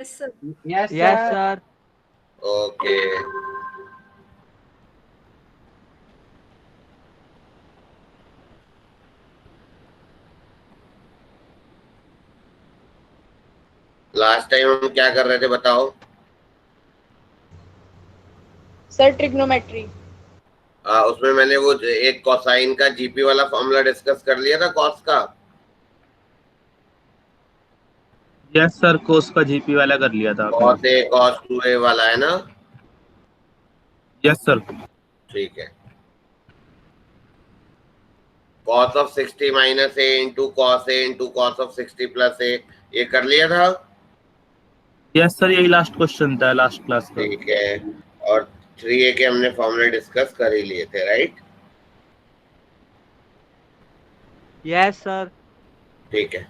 Yes, sir. Yes, Yes, sir. sir. Okay. Last time हम क्या कर रहे थे बताओ? Sir, trigonometry. उसमें मैंने वो एक कोसाइन का जीपी वाला फॉर्मूला डिस्कस कर लिया था कॉस का। यस सर, कोस का जीपी वाला कर लिया था आपने। कॉस ए कॉस 2a वाला है ना? Yes sir. ठीक है। cos of 60 minus a into cos of 60 plus a, ये कर लिया था। यस सर, यही लास्ट क्वेश्चन था लास्ट क्लास का। ठीक है। और 3a के हमने फॉर्मूले डिस्कस कर ही लिए थे, राइट? Yes, sir. ठीक है।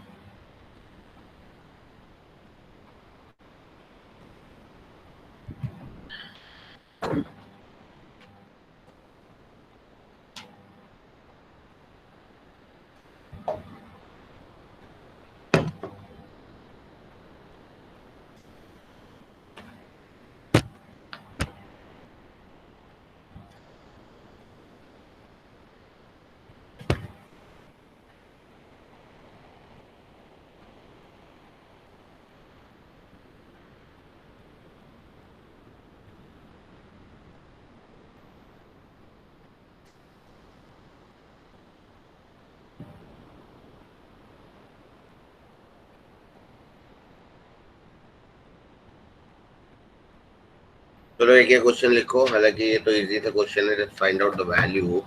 चलो एक एक क्वेश्चन लिखो, हालांकि ये तो इजी था क्वेश्चन है। Just find out the value.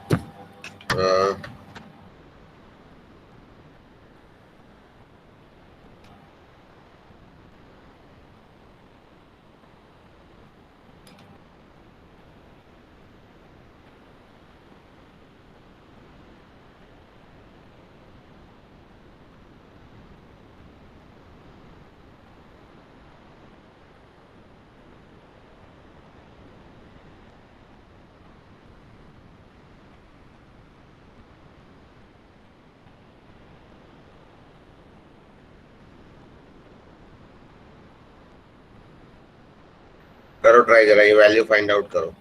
करो ट्राई, जरा ये वैल्यू फाइंड आउट करो।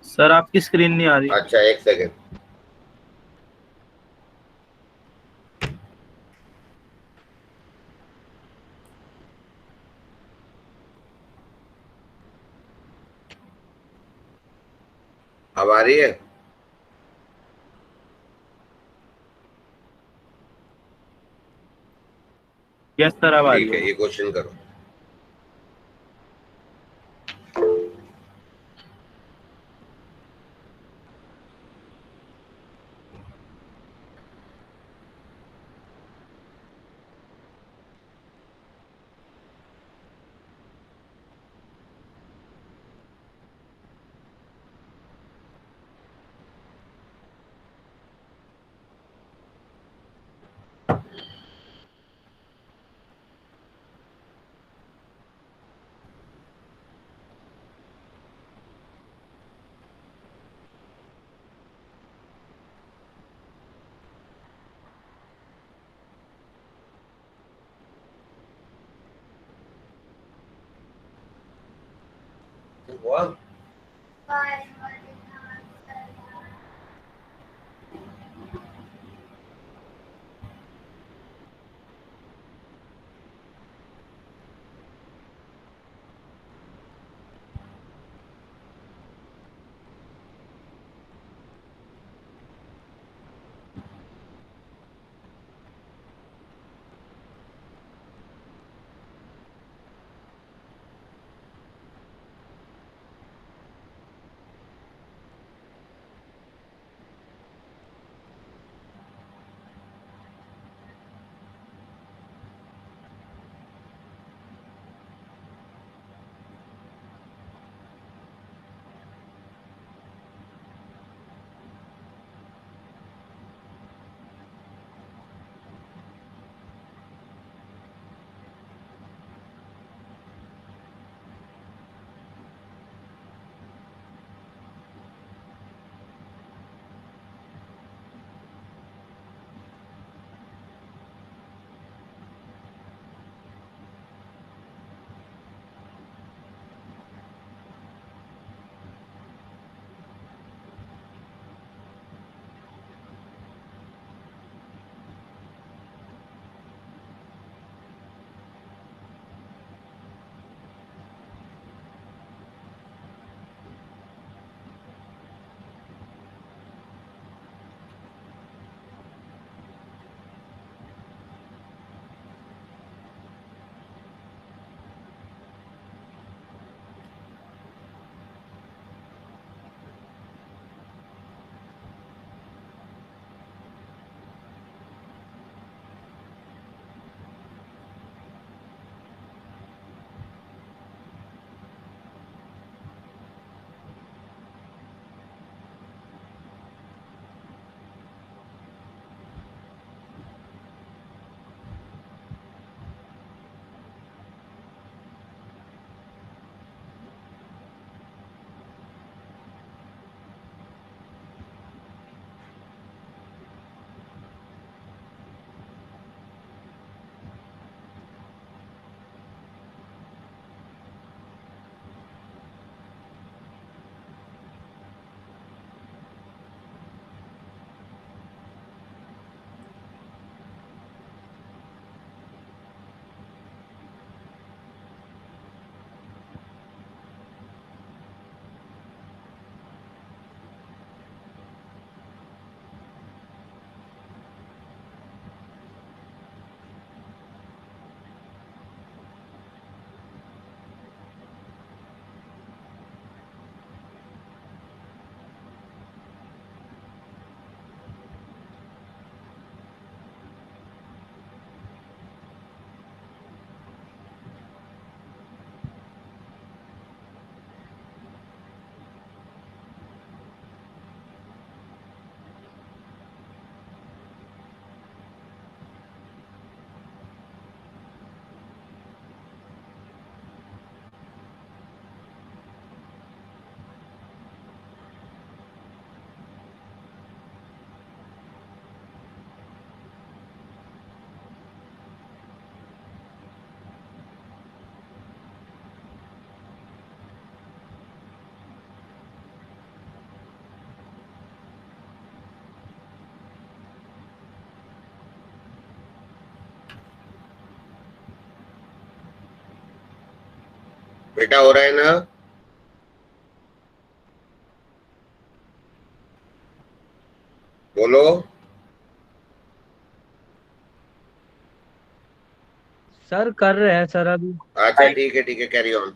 सर आपकी स्क्रीन नहीं आ रही। अच्छा एक सेकेंड। अब आ रही है? यस सर, अब आ रही ठीक है, है। ये क्वेश्चन करो। हुआ? बेटा हो रहा है ना? बोलो। सर कर रहे हैं सर अभी। अच्छा ठीक है कैरी ऑन।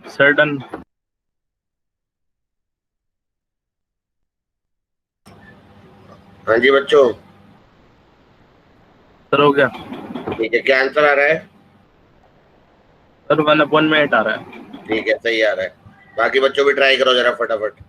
Sir done. हाँ जी बच्चों। सर हो गया। ठीक है, क्या आंसर आ रहा है? सर 1/8 आ रहा है। ठीक है, सही आ रहा है। बाकी बच्चों भी ट्राई करो जरा फटाफट।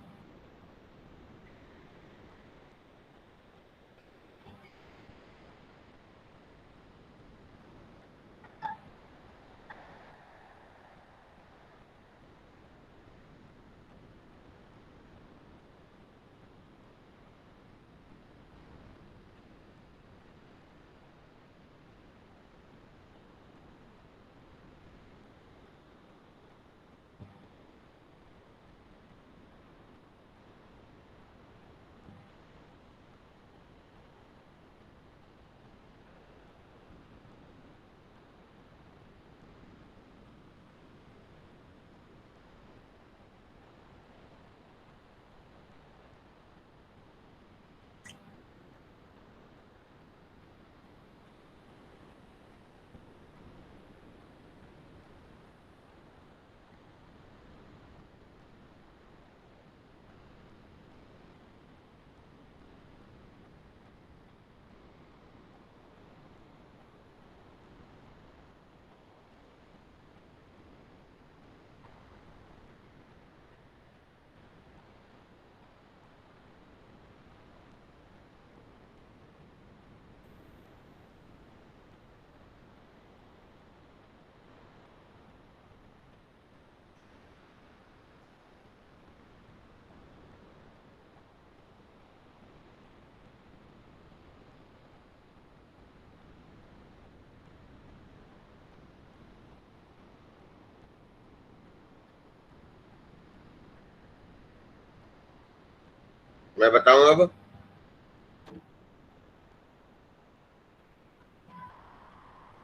मैं बताऊं अब?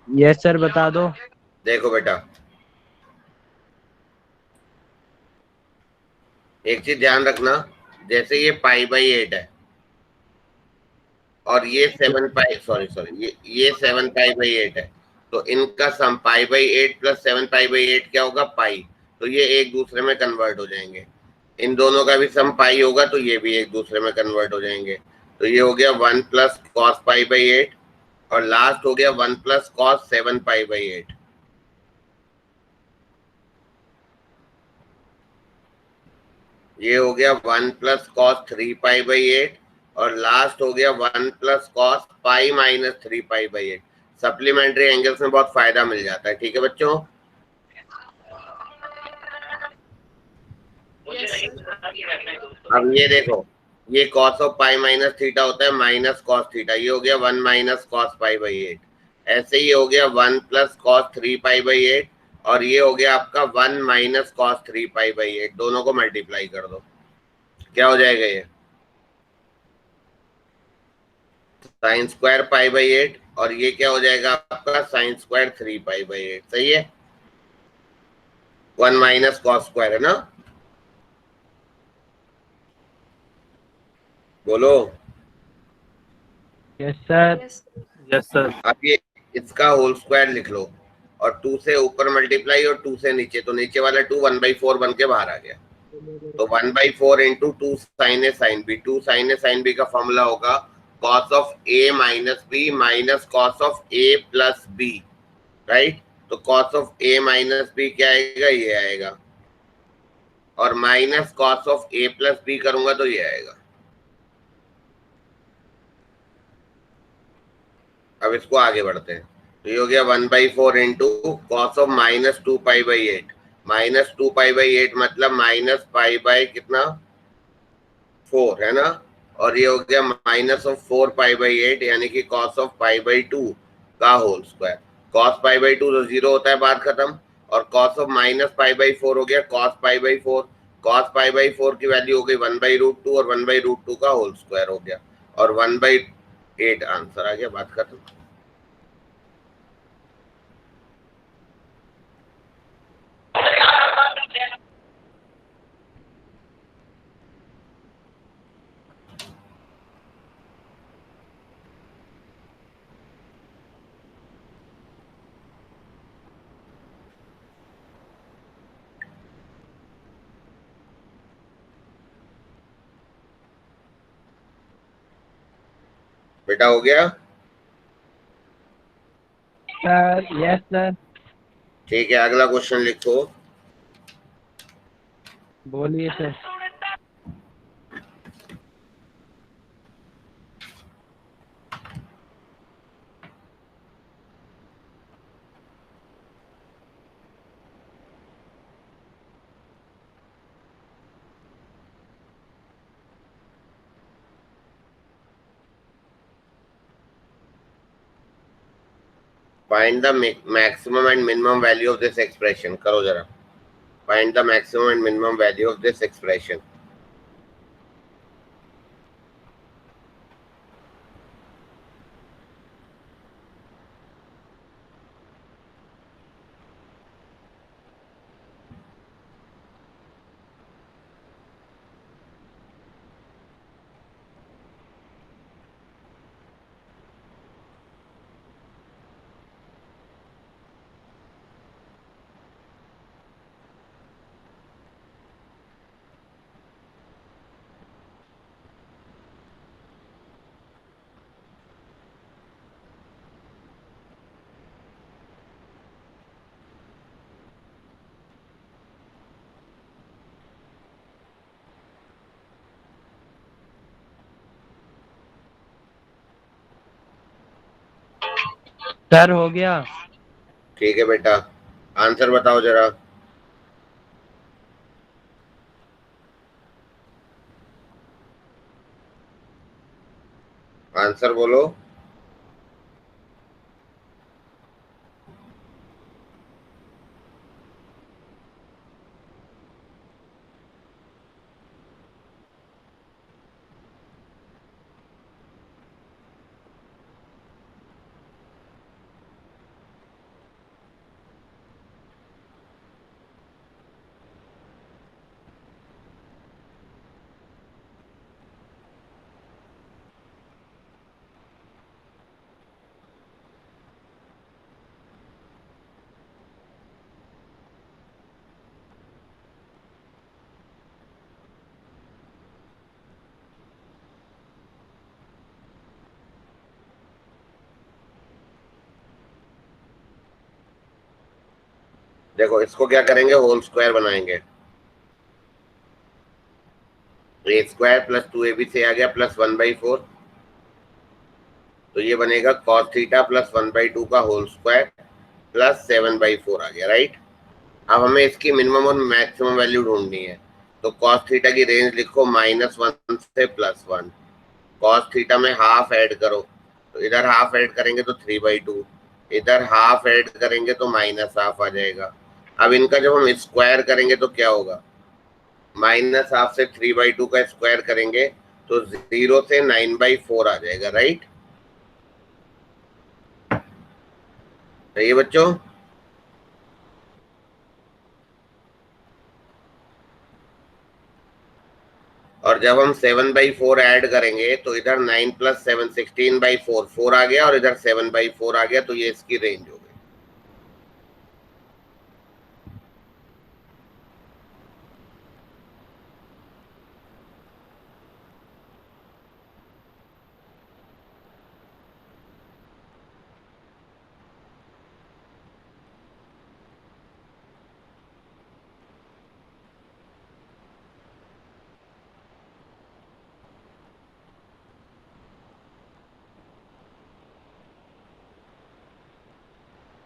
यस सर बता दो। देखो बेटा, एक चीज ध्यान रखना। जैसे ये पाई/8 है और ये 7 पाई, सॉरी सॉरी, ये 7 पाई/8 है। तो इनका सम पाई/8 प्लस 7 पाई/8 क्या होगा? पाई। तो ये एक दूसरे में कन्वर्ट हो जाएंगे। इन दोनों का भी सम पाई होगा तो ये भी एक दूसरे में कन्वर्ट हो जाएंगे। तो ये हो गया 1 प्लस cos π/8 और लास्ट हो गया 1 प्लस cos 7 π/8। ये हो गया 1 प्लस cos 3 π/8 और लास्ट हो गया 1 प्लस cos π - 3 π/8। सप्लीमेंट्री एंगल्स में बहुत फायदा मिल जाता है। ठीक है बच्चों? Yes sir. अब ये देखो, ये cos of pi minus theta होता है माइनस कॉस थीटा, ये हो गया 1 माइनस कॉस पाई बाई 8। ऐसे ही हो गया 1 प्लस कॉस 3 पाई बाई 8, और ये हो गया आपका 1 माइनस कॉस 3 पाई बाई 8। दोनों को मल्टीप्लाई कर दो, क्या हो जाएगा ये साइन स्क्वायर पाई बाई 8, और ये क्या हो जाएगा आपका साइन स्क्वायर 3 पाई बाई 8। सही है, 1 माइनस कॉस स्क्वायर है ना, बोलो। Yes sir. Yes sir. अब ये इसका होल स्क्वायर लिख लो, और 2 से ऊपर मल्टीप्लाई और 2 से नीचे, तो नीचे वाला 2 1/4 बन के बाहर आ गया। तो 1/4 इंटू 2 साइन ए साइन बी, 2 साइन ए साइन बी का फॉर्मूला होगा cos of a minus b minus cos of a plus b, right. तो cos of a minus b क्या आएगा, ये आएगा, और minus cos of a plus b करूंगा तो ये आएगा। अब इसको आगे बढ़ते हैं, तो ये हो गया 1/4 into cos of minus 2 pi by 8, minus 2 pi by 8 मतलब माइनस पाई बाई कितना 4 है ना, और ये हो गया माइनस ऑफ 4 पाई बाई 8 यानी कि कॉस ऑफ पाई बाई 2 का whole square. Cos pi by 2 तो 0 होता है, बात खत्म। और cos of minus pi by 4 हो गया cos pi by 4, cos pi by 4 की वैल्यू हो गई 1/√2, और 1/√2 का होल स्क्वायर हो गया, और 1/8 आंसर आ गया, बात खत्म। बेटा हो गया, सर यस सर। ठीक है। अगला क्वेश्चन लिखो। बोलिए sir. Find the maximum and minimum value of this expression. करो जरा, find the maximum and minimum value of this expression. Sir हो गया। ठीक है बेटा, आंसर बताओ जरा। आंसर बोलो। देखो इसको क्या करेंगे, होल स्क्वायर बनाएंगे। ए स्क्वायर प्लस 2ab से आ गया प्लस 1/4, तो ये बनेगा cos थीटा प्लस 1/2 का होल स्क्वायर प्लस 7/4 आ गया, राइट। अब हमें इसकी मिनिमम और मैक्सिमम वैल्यू ढूंढनी है, तो कॉस थीटा की रेंज लिखो -1 से +1। कॉस थीटा में हाफ ऐड करो, तो इधर हाफ ऐड करेंगे तो 3/2, इधर हाफ ऐड करेंगे तो -हाफ आ जाएगा। अब इनका जब हम स्क्वायर करेंगे तो क्या होगा, -हाफ से 3/2 का स्क्वायर करेंगे तो 0 से 9/4 आ जाएगा, राइट? सही है बच्चों? और जब हम 7/4 ऐड करेंगे तो इधर 9 + 7 16/4 4 आ गया, और इधर 7/4 आ गया, तो ये इसकी रेंज हो गई।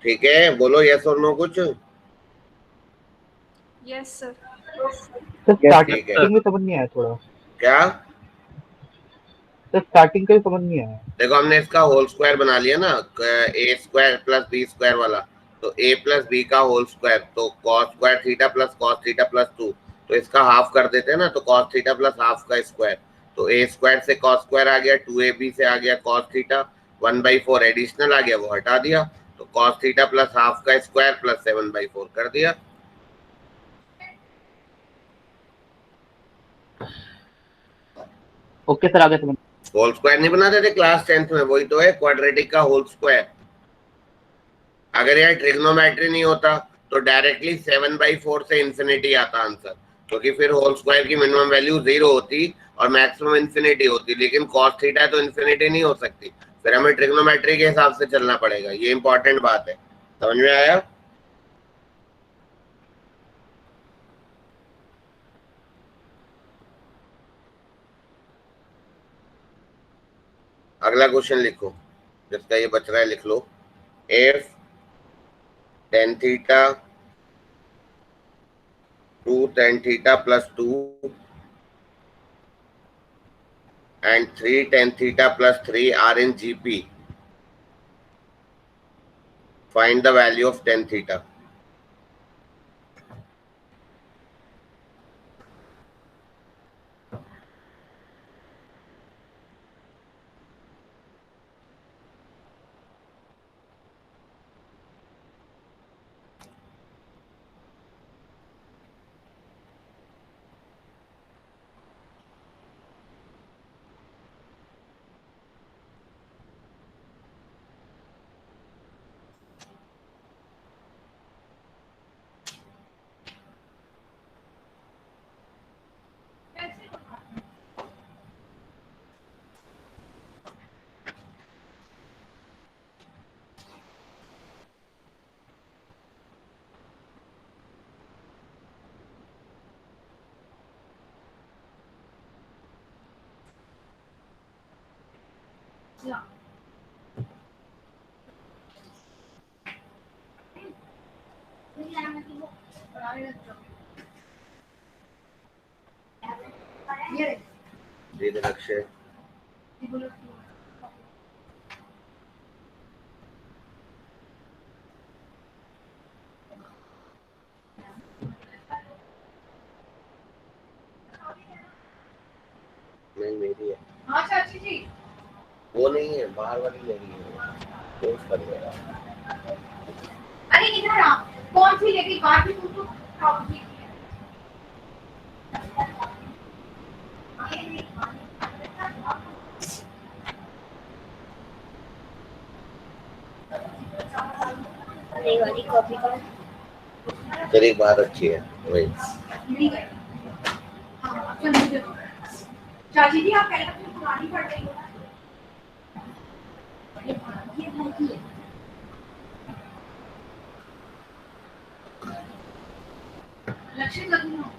ठीक है, बोलो यस और नो कुछ। Yes sir. सर ठीक है। स्टार्टिंग में समझ नहीं आया थोड़ा। क्या? सर स्टार्टिंग का समझ नहीं आया। देखो हमने इसका होल स्क्वायर बना लिया ना, a² + b² वाला, तो a + b का होल स्क्वायर, तो cos² थीटा + cos थीटा + 2, तो इसका हाफ कर देते हैं ना, तो cos थीटा + हाफ का स्क्वायर, तो a² से cos² आ गया, 2ab से आ गया cos थीटा, 1/4 एडिशनल आ गया, वो हटा दिया, तो cos थीटा + हाफ का स्क्वायर + 7/4 कर दिया। ओके सर, आगे समझ। होल स्क्वायर नहीं बनाते थे क्लास 10th में, वही तो है क्वाड्रेटिक का होल स्क्वायर। अगर यार ट्रिग्नोमेट्री नहीं होता तो डायरेक्टली 7/4 से इंफिनिटी आता आंसर, क्योंकि फिर होल स्क्वायर की मिनिमम वैल्यू 0 होती और मैक्सिमम इंफिनिटी होती, लेकिन cos थीटा तो इंफिनिटी नहीं हो सकती, फिर हमें ट्रिग्नोमेट्री के हिसाब से चलना पड़ेगा। ये इंपॉर्टेंट बात है, समझ में आया? अगला क्वेश्चन लिखो, जिसका ये बच रहा है लिख लो। If tan theta 2 tan theta + 2 and 3 tan theta + 3 are in GP, find the value of tan theta। Akshay नहीं मेरी है। हाँ चाची जी। वो नहीं है, बाहर वाली मेरी है, पोस्ट कर देगा। अरे इधर आ, कौन सी लेगी बाहर भी तू नई वाली कॉपी का तेरी बात अच्छी है वही। चाची जी आप पहले अपनी पुरानी पढ़ रही हो ना, ये मोटी है। लक्ष्य करना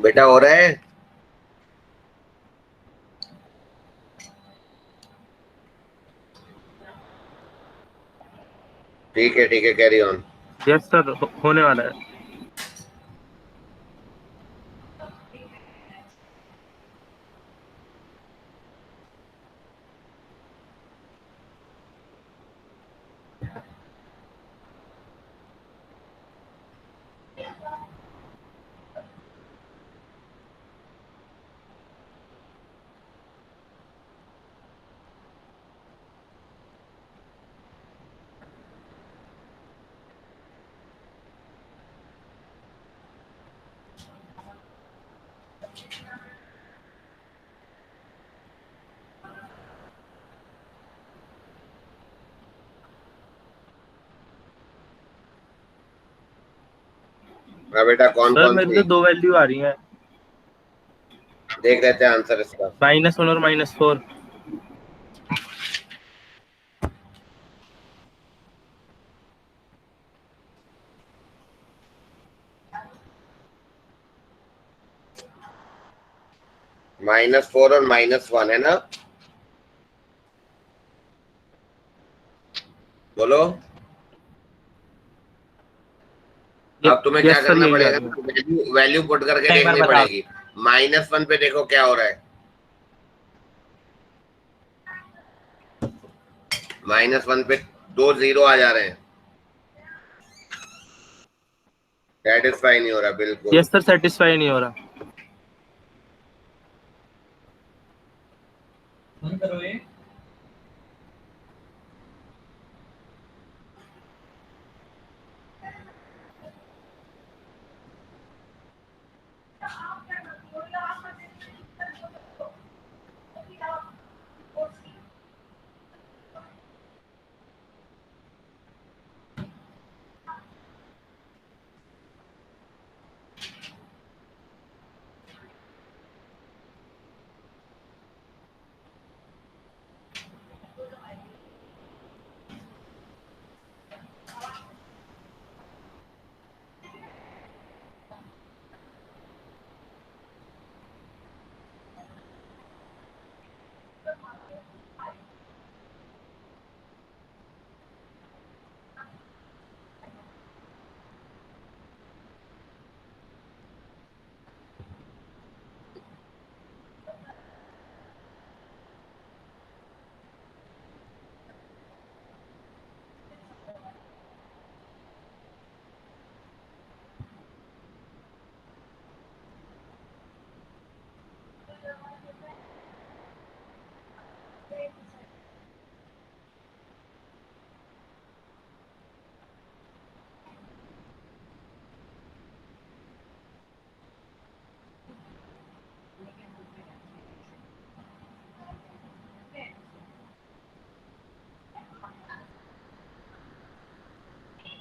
बेटा हो रहा है? ठीक है कैरी ऑन। यस सर होने वाला है। हाँ बेटा कौन सर कौन मेरे सी को 2 वैल्यू आ रही है, देख लेते हैं आंसर इसका। -1 और -4। -4 और -1 है ना? बोलो। अब तुम्हें क्या यस सर करना यही आ पड़ेगा? रही है। वैल्यू वैल्यू पुट करके एक बार देखनी बता। पड़ेगी। -1 पे देखो क्या हो रहा है। -1 पे 2 0 आ जा रहे हैं। सेटिस्फाई नहीं हो रहा बिल्कुल। यस सर सेटिस्फाई नहीं हो रहा।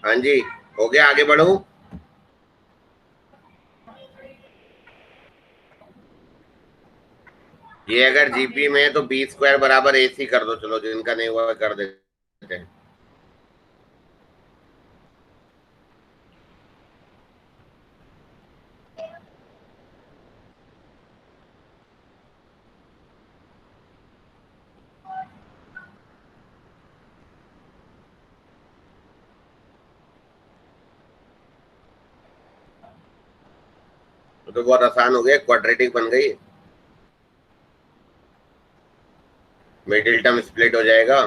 हाँ जी, हो गया, आगे बढ़ू? ये अगर जीपी में है तो B² बराबर AC कर दो। चलो जिनका नहीं हुआ कर देते हैं। तो बहुत आसान हो गया, क्वाड्रेटिक बन गई। मिडिल टर्म स्प्लिट हो जाएगा।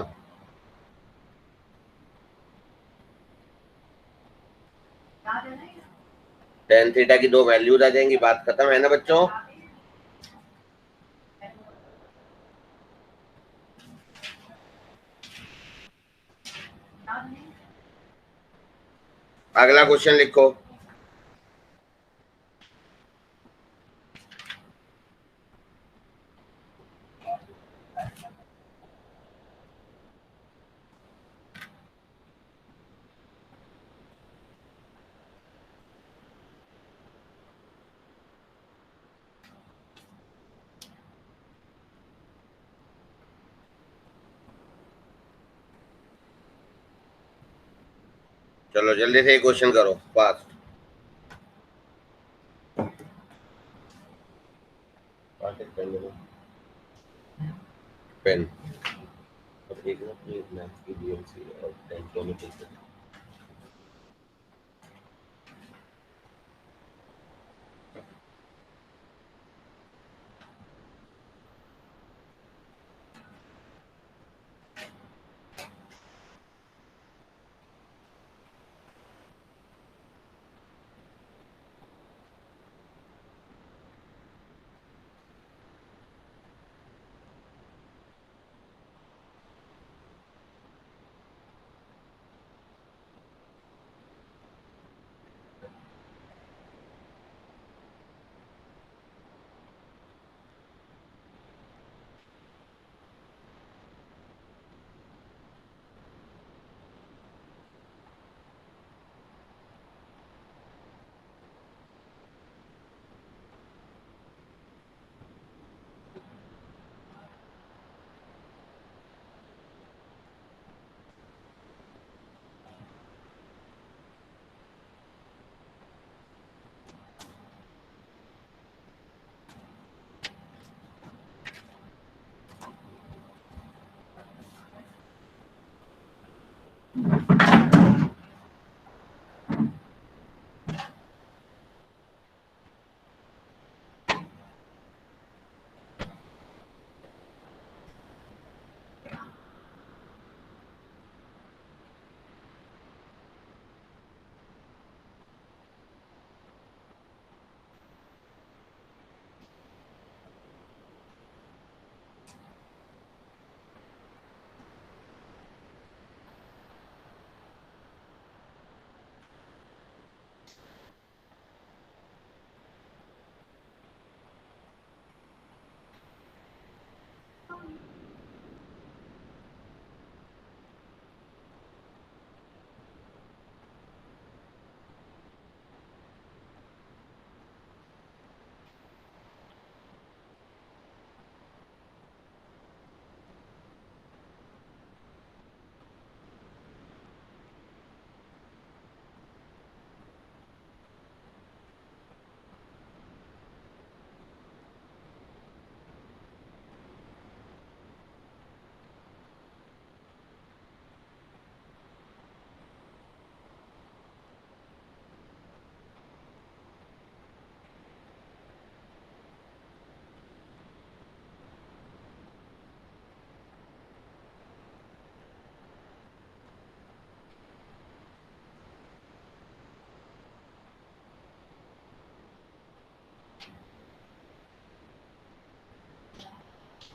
tan थीटा की 2 वैल्यूज आ जाएंगी, बात खत्म है ना बच्चों? अगला क्वेश्चन लिखो। चलो जल्दी से क्वेश्चन करो, फास्ट। पेन एक ना प्लीज मैथ्स की बीएमसी और 10 दोनों टीचर।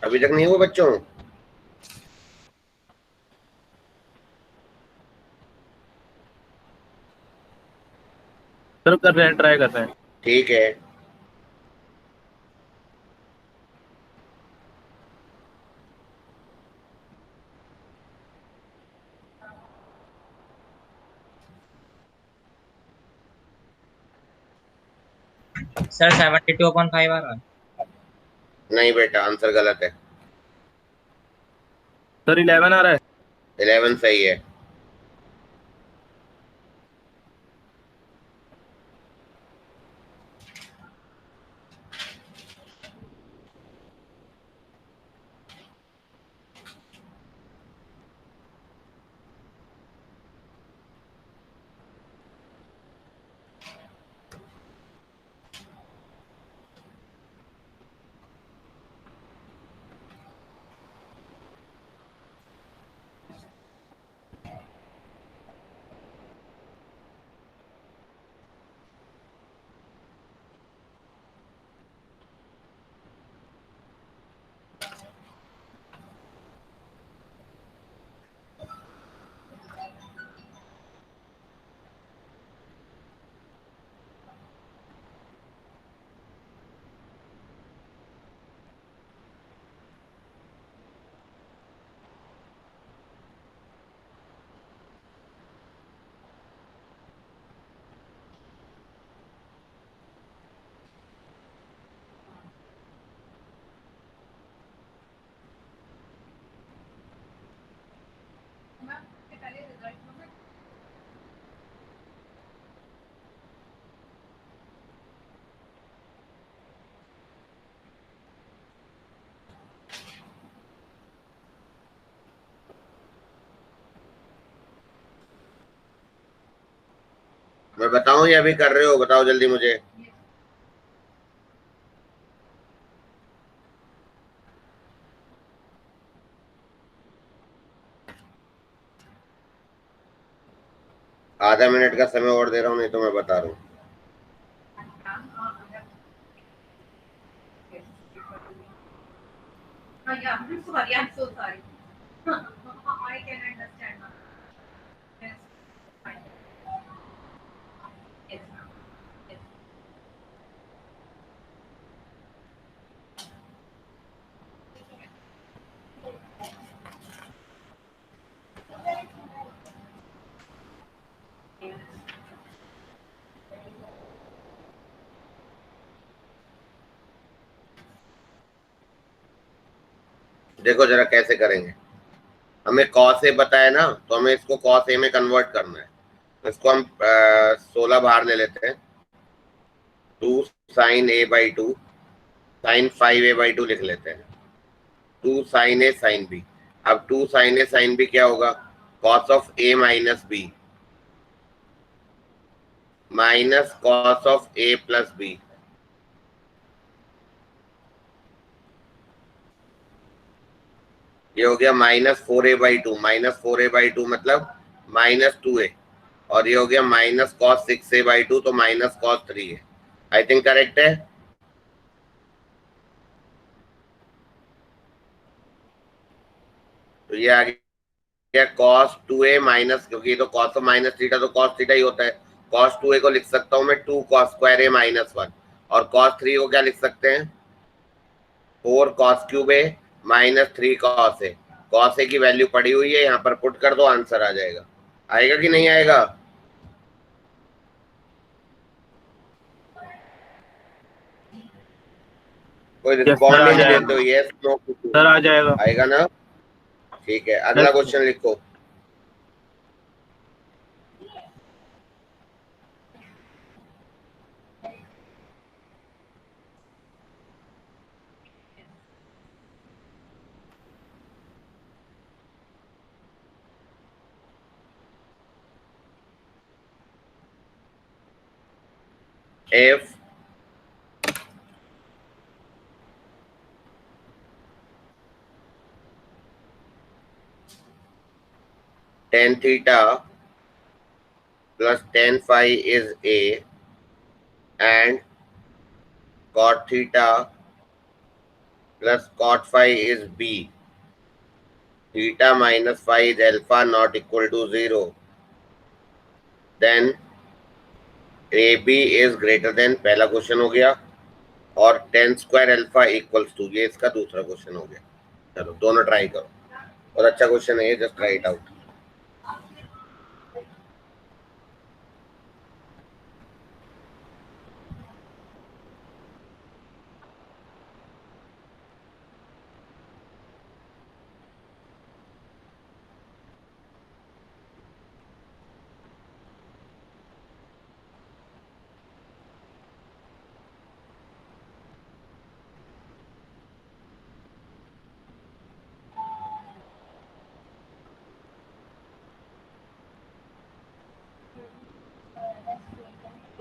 अभी तक नहीं हुआ बच्चों? सर कर रहे हैं, ट्राई कर रहे हैं। ठीक है। सर 72/5 आ रहा है। नहीं बेटा, आंसर गलत है। सर 11 आ रहा है। 11 सही है। मैं बताऊं या अभी कर रहे हो? बताओ जल्दी मुझे। आधा मिनट का समय और दे रहा हूं, नहीं तो मैं बता रहा हूं। Yeah, I'm sorry. I'm so sorry. I can understand now. Yes. Fine. Yes, ma'am. Yes. देखो जरा कैसे करेंगे। हमें cos a पता है ना, तो हमें इसको cos a में कन्वर्ट करना है। तो इसको हम 16 बाहर ले लेते हैं। 2 sin a by 2 sin 5a by 2 लिख लेते हैं। 2 sin a sin b। अब 2 sin a sin b क्या होगा? cos of a minus b minus cos of a plus b। ये हो गया -4a/2। -4a/2 मतलब -2a। और ये हो गया -cos 6a/2, तो -cos 3a। I think correct है। तो ये आ गया cos 2a माइनस, क्योंकि ये तो cos of माइनस थीटा तो cos थीटा ही होता है। cos 2a को लिख सकता हूं मैं 2 cos स्क्वायर a माइनस 1। और cos 3 को क्या लिख सकते हैं? 4 cos cube a minus 3 cos a। cos a की वैल्यू पड़ी हुई है, यहाँ पर पुट कर दो, आंसर आ जाएगा। आएगा कि नहीं आएगा? कोई सर रिस्पॉन्ड आ ही नहीं जाएगा देते हो। Yes no. सर, आ जाएगा। आएगा ना? ठीक है, अगला क्वेश्चन लिखो। if tan theta plus tan phi is a and cot theta plus cot phi is b, theta minus phi is alpha not equal to 0, then AB is greater than, पहला question हो गया। और tan square alpha equals to, ये इसका दूसरा question हो गया। चलो दोनों ट्राई करो, और अच्छा क्वेश्चन है ये, जस्ट ट्राई इट आउट।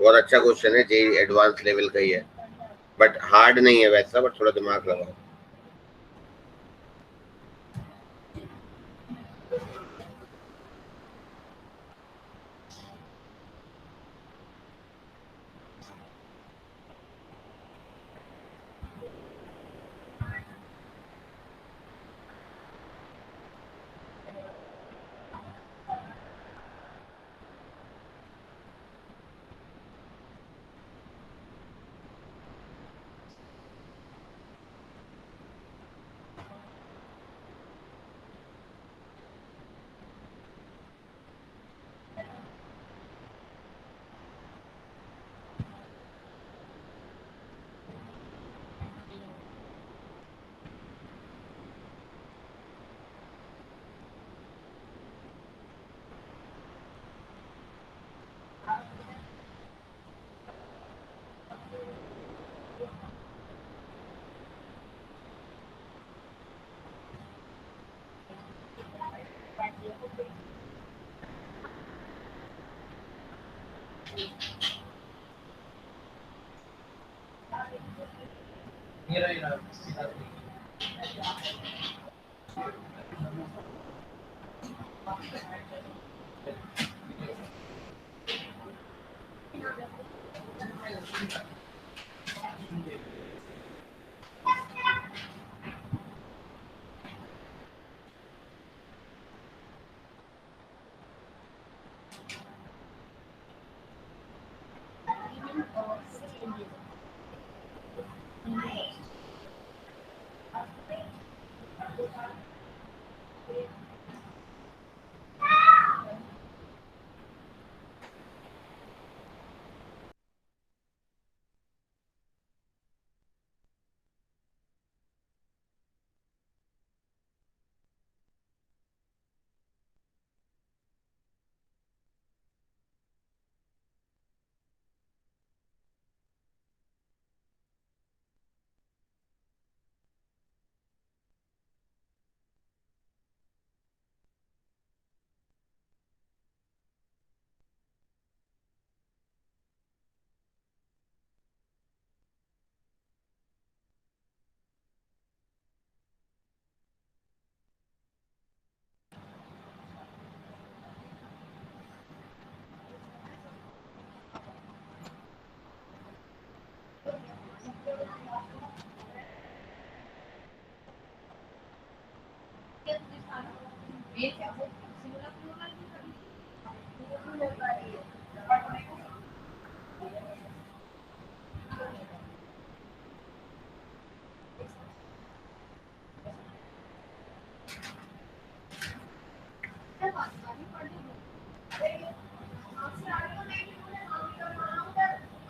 बहुत अच्छा क्वेश्चन है, जेई एडवांस लेवल का ही है, बट हार्ड नहीं है वैसा, बट थोड़ा दिमाग लगाओ।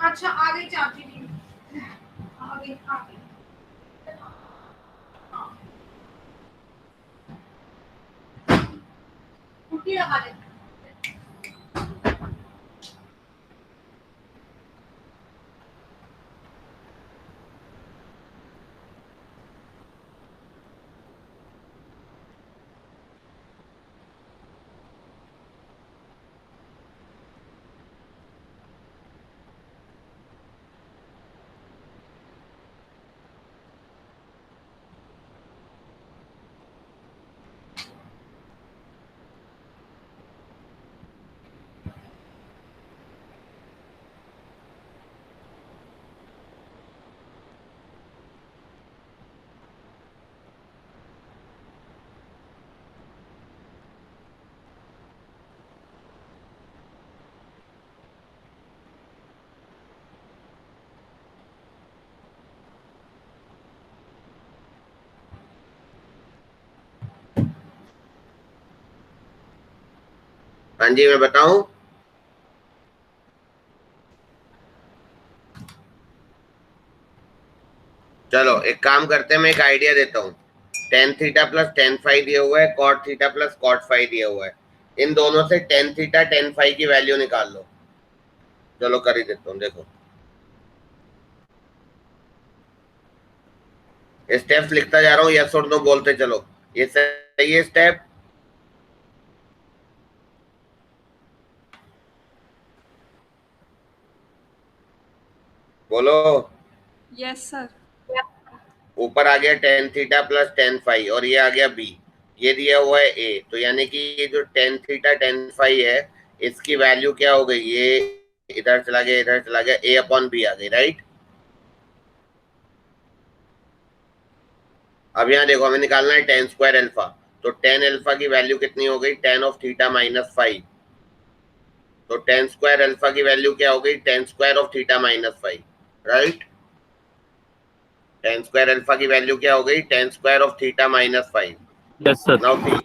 अच्छा आगे चाची जी आगे आगे कुर्ती लगा दे हाँ जी, मैं बताऊं? चलो एक काम करते हैं, मैं एक आइडिया देता हूँ। Tan theta plus tan five दिया हुआ है, cot theta plus cot five दिया हुआ है। इन दोनों से टेन थीटा टेन फाइव की वैल्यू निकाल लो। चलो कर ही देता हूँ, देखो स्टेप्स लिखता जा रहा हूँ, यस और नो बोलते चलो। ये सही है स्टेप? बोलो। Yes sir. ऊपर आ गया ten theta plus tan five और ये आ गया बी, ये दिया हुआ है ए। तो यानी कि ये जो टेन थीटा टेन फाइव है, इसकी वैल्यू क्या हो गई? ये इधर चला गया, इधर चला गया, ए अपॉन बी आ गई, राइट? अब यहाँ देखो, हमें निकालना है टेन स्क्वायर अल्फा। तो टेन अल्फा की वैल्यू कितनी हो गई? Ten of theta minus five. तो टेन स्क्वायर अल्फा की वैल्यू क्या हो गई? Ten square of theta minus five, right? Ten square alpha की वैल्यू क्या हो गई? Ten square of theta minus five. Yes sir. Now see,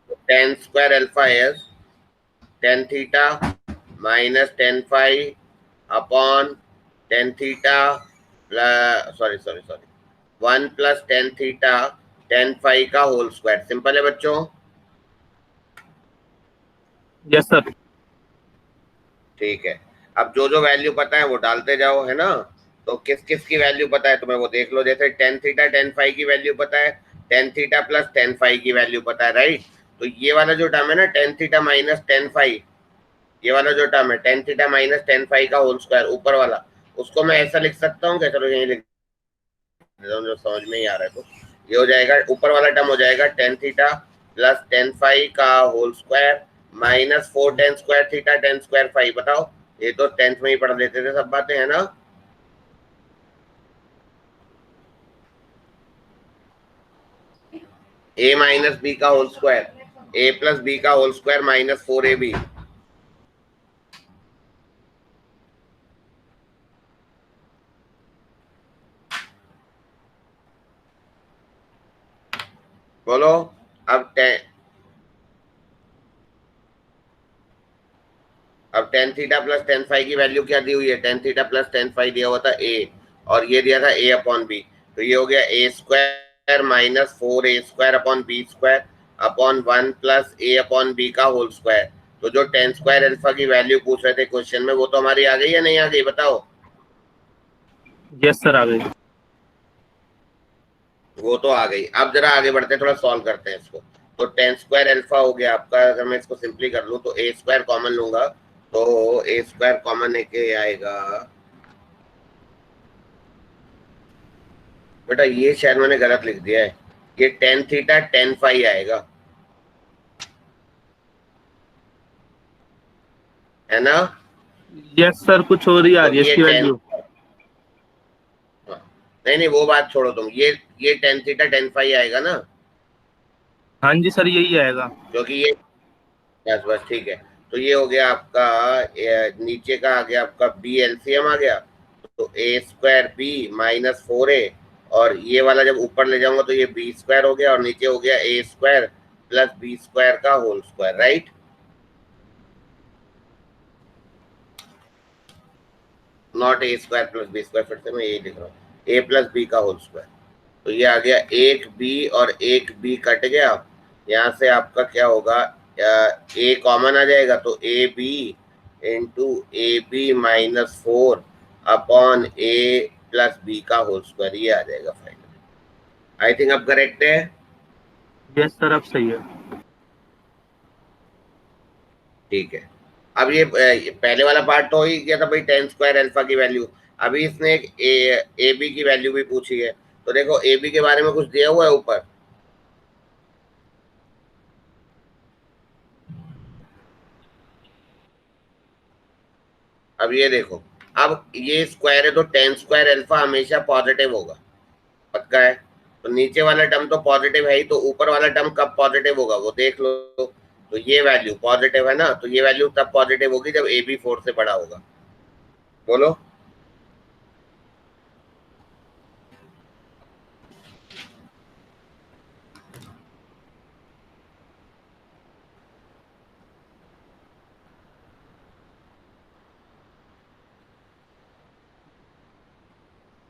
ten square alpha is tan theta minus ten five upon ten theta plus sorry 1 plus ten theta tan five का whole square. Simple है बच्चों? Yes sir. ठीक है, अब जो जो value पता है वो डालते जाओ, है ना? तो किस किस की वैल्यू पता है तुम्हें वो देख लो। जैसे टेन थीटा टेन फाइव की वैल्यू पता है, tan theta plus tan five की वैल्यू पता है, राइट? तो ये वाला जो टर्म है ना, tan theta minus ten five, ये वाला जो टर्म है tan theta minus ten five का होल स्क्वायर ऊपर वाला, उसको मैं ऐसा लिख सकता हूँ क्या? चलो यही लिख देता हूँ जो समझ में ही आ रहा है। तो ये हो जाएगा, ऊपर वाला टर्म हो जाएगा tan theta plus tan five का whole square minus four tan square theta tan square five. बताओ, ये तो टेंथ में ही पढ़ लेते थे सब बातें, है ना? ए माइनस बी का whole square, A plus B का whole square minus four A B. बोलो अब अब tan theta plus tan five की वैल्यू क्या दी हुई है? Tan theta plus tan five दिया हुआ था ए, और ये दिया था ए अपॉन बी। तो ये हो गया ए square minus four a square upon b square upon one plus a upon b का होल स्क्वायर। तो जो टेन स्क्वायर अल्फा की वैल्यू पूछ रहे थे क्वेश्चन में, वो तो हमारी आ गई या नहीं आ गई? बताओ। यस सर, आ गई। वो तो आ गई। अब जरा आगे बढ़ते हैं, थोड़ा सॉल्व करते हैं इसको। तो टेन स्क्वायर अल्फा हो गया आपका। अगर मैं इसको सिंपली कर लूं तो ए स्क्वायर कॉमन लूंगा तो ए स्क्वायर कॉमन एक आएगा। बेटा ये शायद मैंने गलत लिख दिया है, ये टेन थीटा टेन फाइव आएगा, है ना? यस सर, कुछ और ही आ रही है तो ये इसकी 10, वैल्यू। नहीं नहीं वो बात छोड़ो तुम, ये टेन थीटा टेन फाइव आएगा ना? हाँ जी सर, यही आएगा। क्योंकि ये बस बस ठीक है। तो ये हो गया आपका नीचे का आ गया आपका बी एलसीएम आ गया, तो a square B minus four ए, और ये वाला जब ऊपर ले जाऊंगा तो ये बी स्क्वायर हो गया, और नीचे हो गया ए स्क्वायर प्लस बी स्क्वायर का whole square, right? Not A square plus B square, फिर से मैं यही लिख रहा हूँ, ए प्लस बी का होल स्क्वायर। तो ये आ गया एक बी और एक बी कट गया, यहाँ से आपका क्या होगा, ए कॉमन आ जाएगा तो A B into A B minus four upon A plus B का होल स्क्वायर, ये आ जाएगा फाइनली। आई थिंक अब करेक्ट है। यस सर, अब सही है। ठीक है। अब ये पहले वाला पार्ट तो हो ही गया था भाई, टेन स्क्वायर अल्फा की वैल्यू। अभी इसने एक ए बी की वैल्यू भी पूछी है, तो देखो ए बी के बारे में कुछ दिया हुआ है ऊपर। अब ये देखो, अब ये स्क्वायर है तो टेन स्क्वायर अल्फा हमेशा पॉजिटिव होगा, पक्का है। तो नीचे वाला टर्म तो पॉजिटिव है ही, तो ऊपर वाला टर्म कब पॉजिटिव होगा वो देख लो। तो ये वैल्यू पॉजिटिव है ना, तो ये वैल्यू तब पॉजिटिव होगी जब ए बी फोर से बड़ा होगा। बोलो।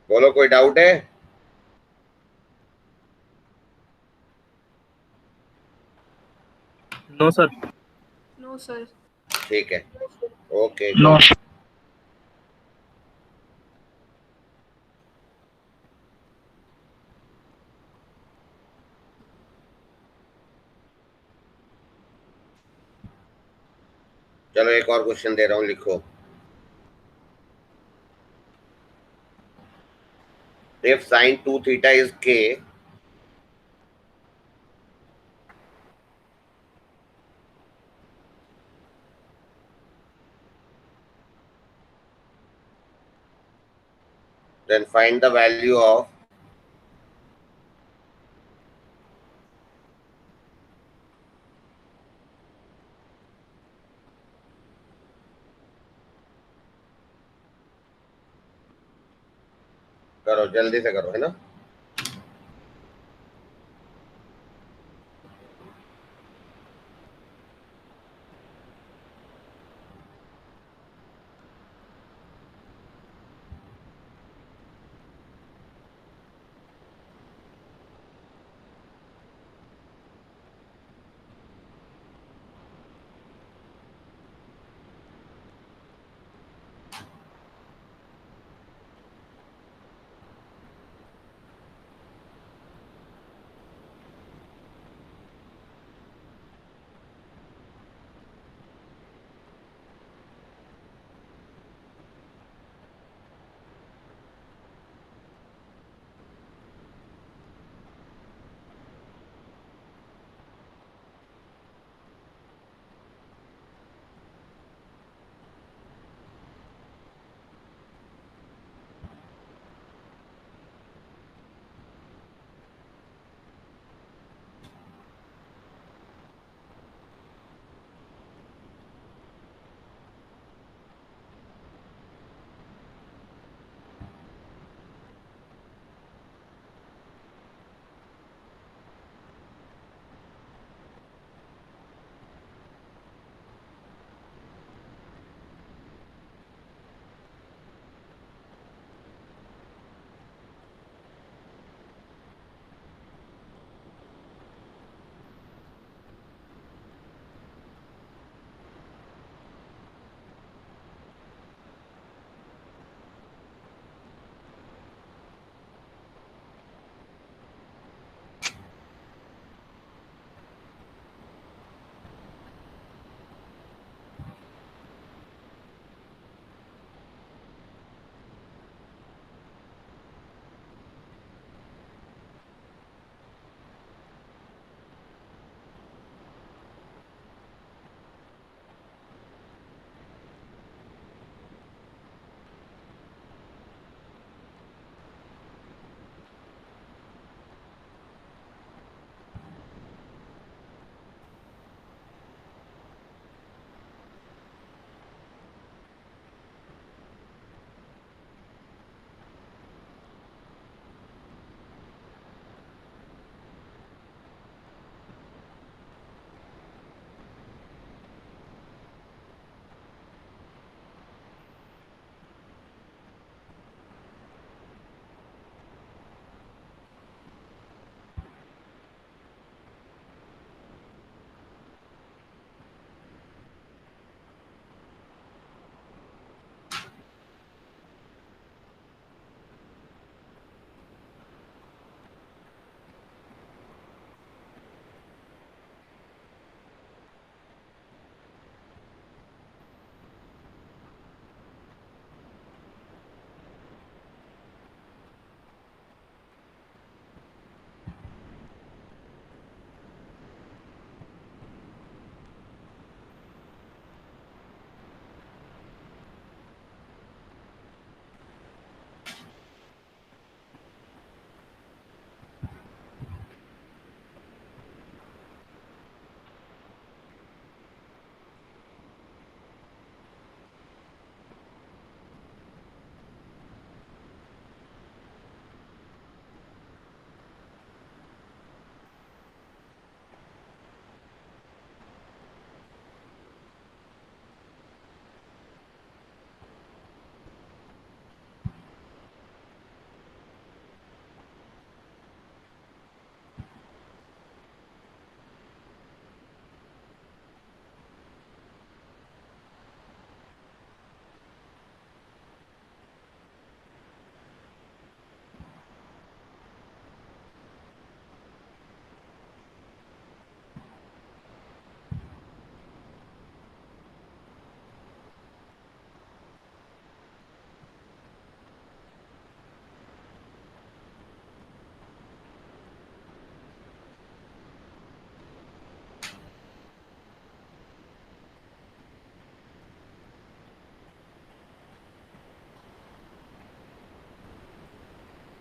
बोलो, कोई डाउट है? No sir. No sir. ठीक है, ओके। नो। चलो एक और क्वेश्चन दे रहा हूँ, लिखो। If sin 2 theta is k, then find the value of करो, जल्दी से करो, है ना?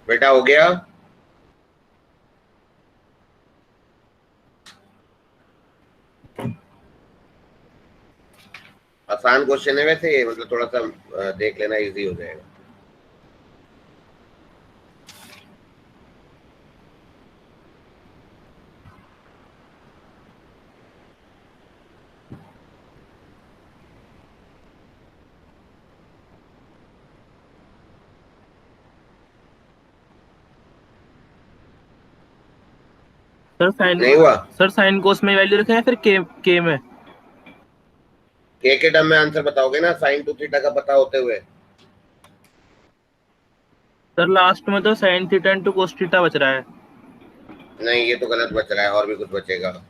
बेटा हो गया? आसान क्वेश्चन है वैसे ये, मतलब थोड़ा सा देख लेना, इजी हो जाएगा। सर साइन, नहीं हुआ? सर साइन कोस में वैल्यू रखें या फिर के में? के टर्म में आंसर बताओगे ना, साइन 2 थीटा का पता होते हुए। सर लास्ट में तो sign theta into cos theta बच रहा है। नहीं, ये तो गलत बच रहा है, और भी कुछ बचेगा।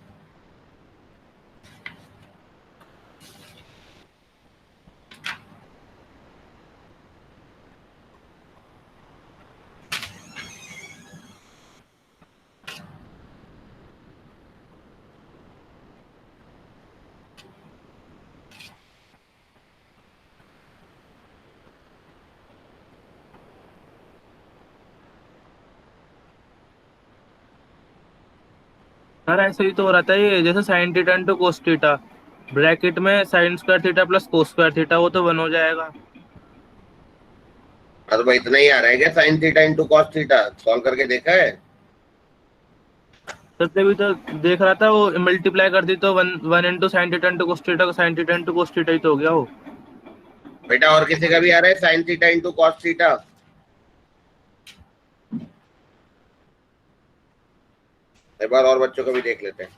सर ऐसे ही तो हो रहा था ये, जैसे sine theta into cos theta, bracket में sine square theta plus cos square theta, वो तो 1 हो जाएगा। हाँ तो भाई इतना ही आ रहा है क्या, sign theta into cos theta? Solve करके देखा है? सर तभी तो देख रहा था, वो मल्टीप्लाई कर दी तो 1 into sine theta into cos theta, sine theta into cos theta ही तो हो गया वो। बेटा और किसी का भी आ रहा है sign theta into cos theta? एक बार और बच्चों को भी देख लेते हैं।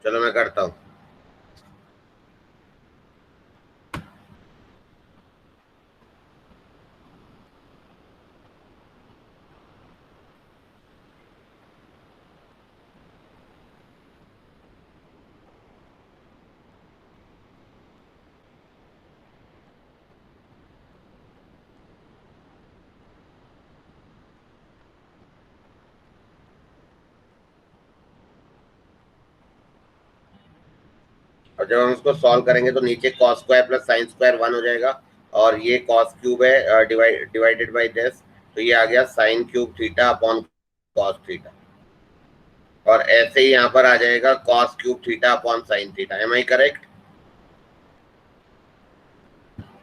चलो मैं करता हूँ। और जब हम इसको सॉल्व करेंगे तो नीचे cos square plus sine square 1 हो जाएगा, और ये कॉस क्यूब है डिवाइडेड बाय दिस, तो ये आ गया sine cube theta upon cos theta. और ऐसे ही यहाँ पर आ जाएगा cos cube theta upon sine theta. Am I correct?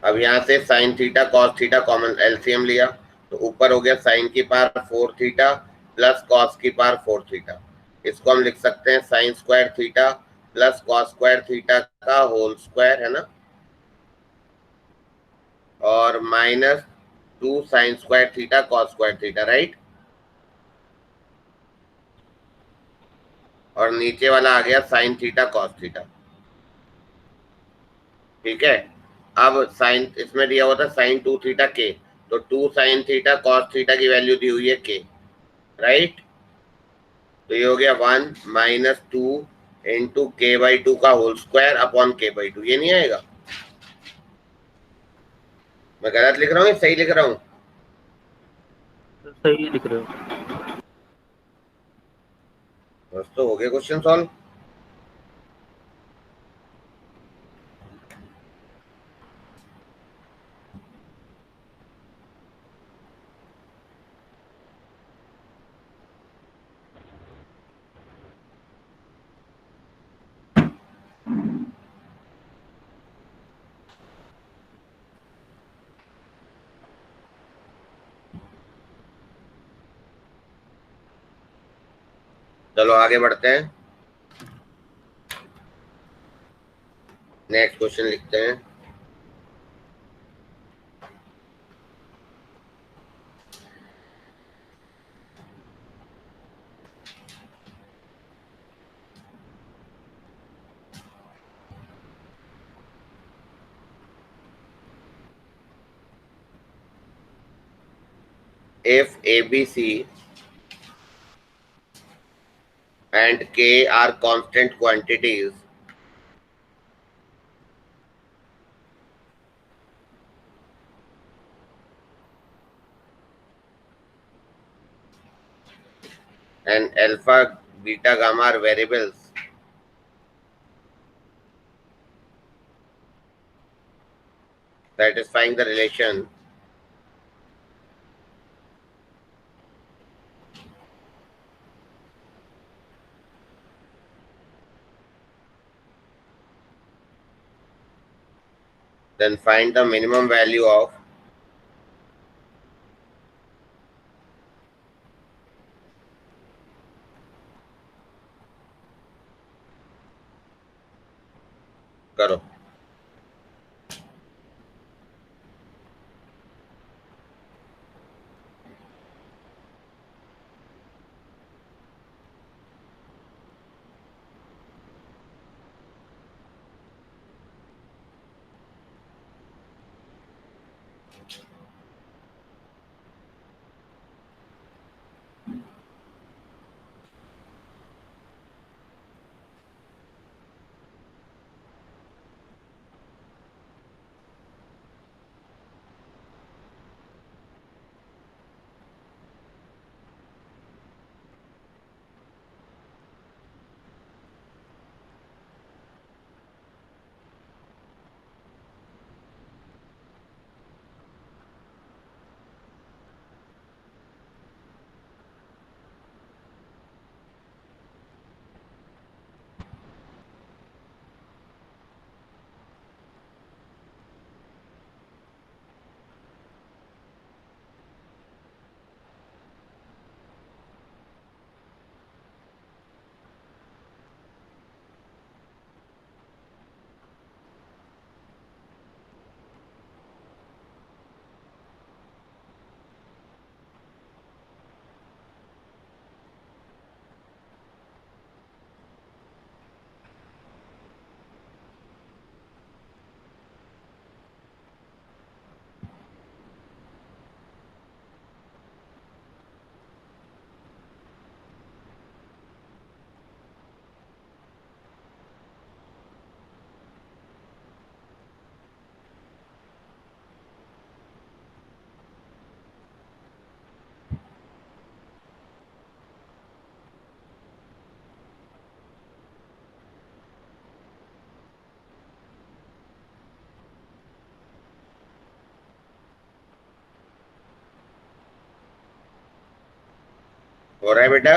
अब यहाँ से sine theta cos theta common LCM लिया, तो ऊपर हो गया साइन की पावर 4 थीटा प्लस कॉस की पावर 4 थीटा। इसको हम लिख सकते हैं sign square theta plus cos square theta का होल स्क्वायर, है ना, और minus 2 sign square theta cos square theta, right. और नीचे वाला आ गया साइन थीटा कॉस थीटा। ठीक है, अब साइन इसमें दिया हुआ था साइन 2 थीटा के, तो 2 साइन थीटा कॉस थीटा की वैल्यू दी हुई है के, राइट। तो ये हो गया 1 माइनस 2 इंटू के बाई 2 का होल स्क्वायर अपॉन के बाई 2। ये नहीं आएगा? मैं गलत लिख रहा हूँ या सही लिख रहा हूँ? सही लिख रहे हो। बस तो हो गया क्वेश्चन सॉल्व। चलो आगे बढ़ते हैं। नेक्स्ट क्वेश्चन लिखते हैं। If ABC and K are constant quantities, and alpha, beta, gamma are variables, satisfying the relation then find the minimum value of करो। हो रहा है बेटा?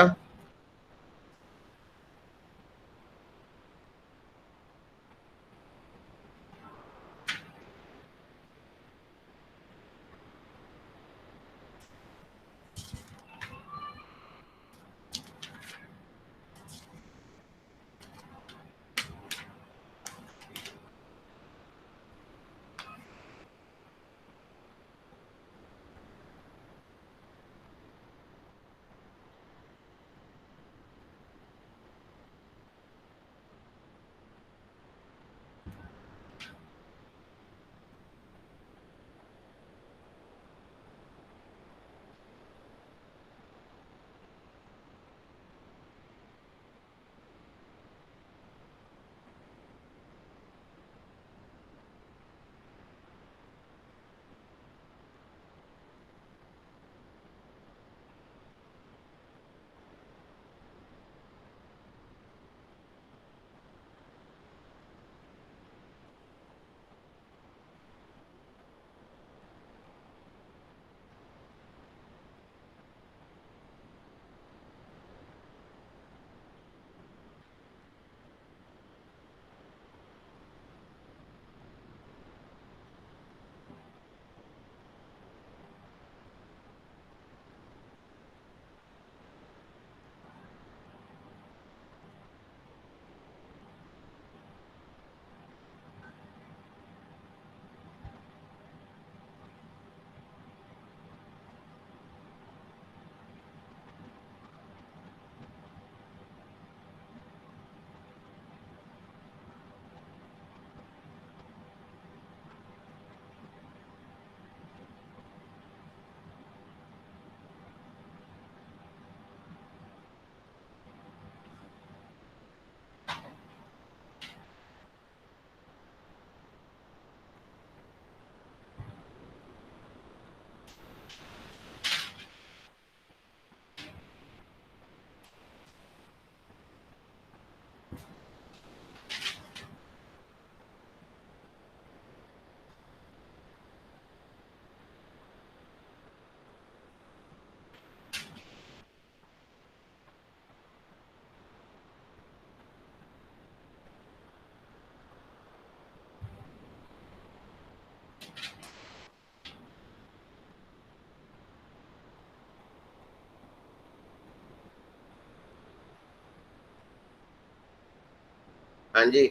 हाँ जी,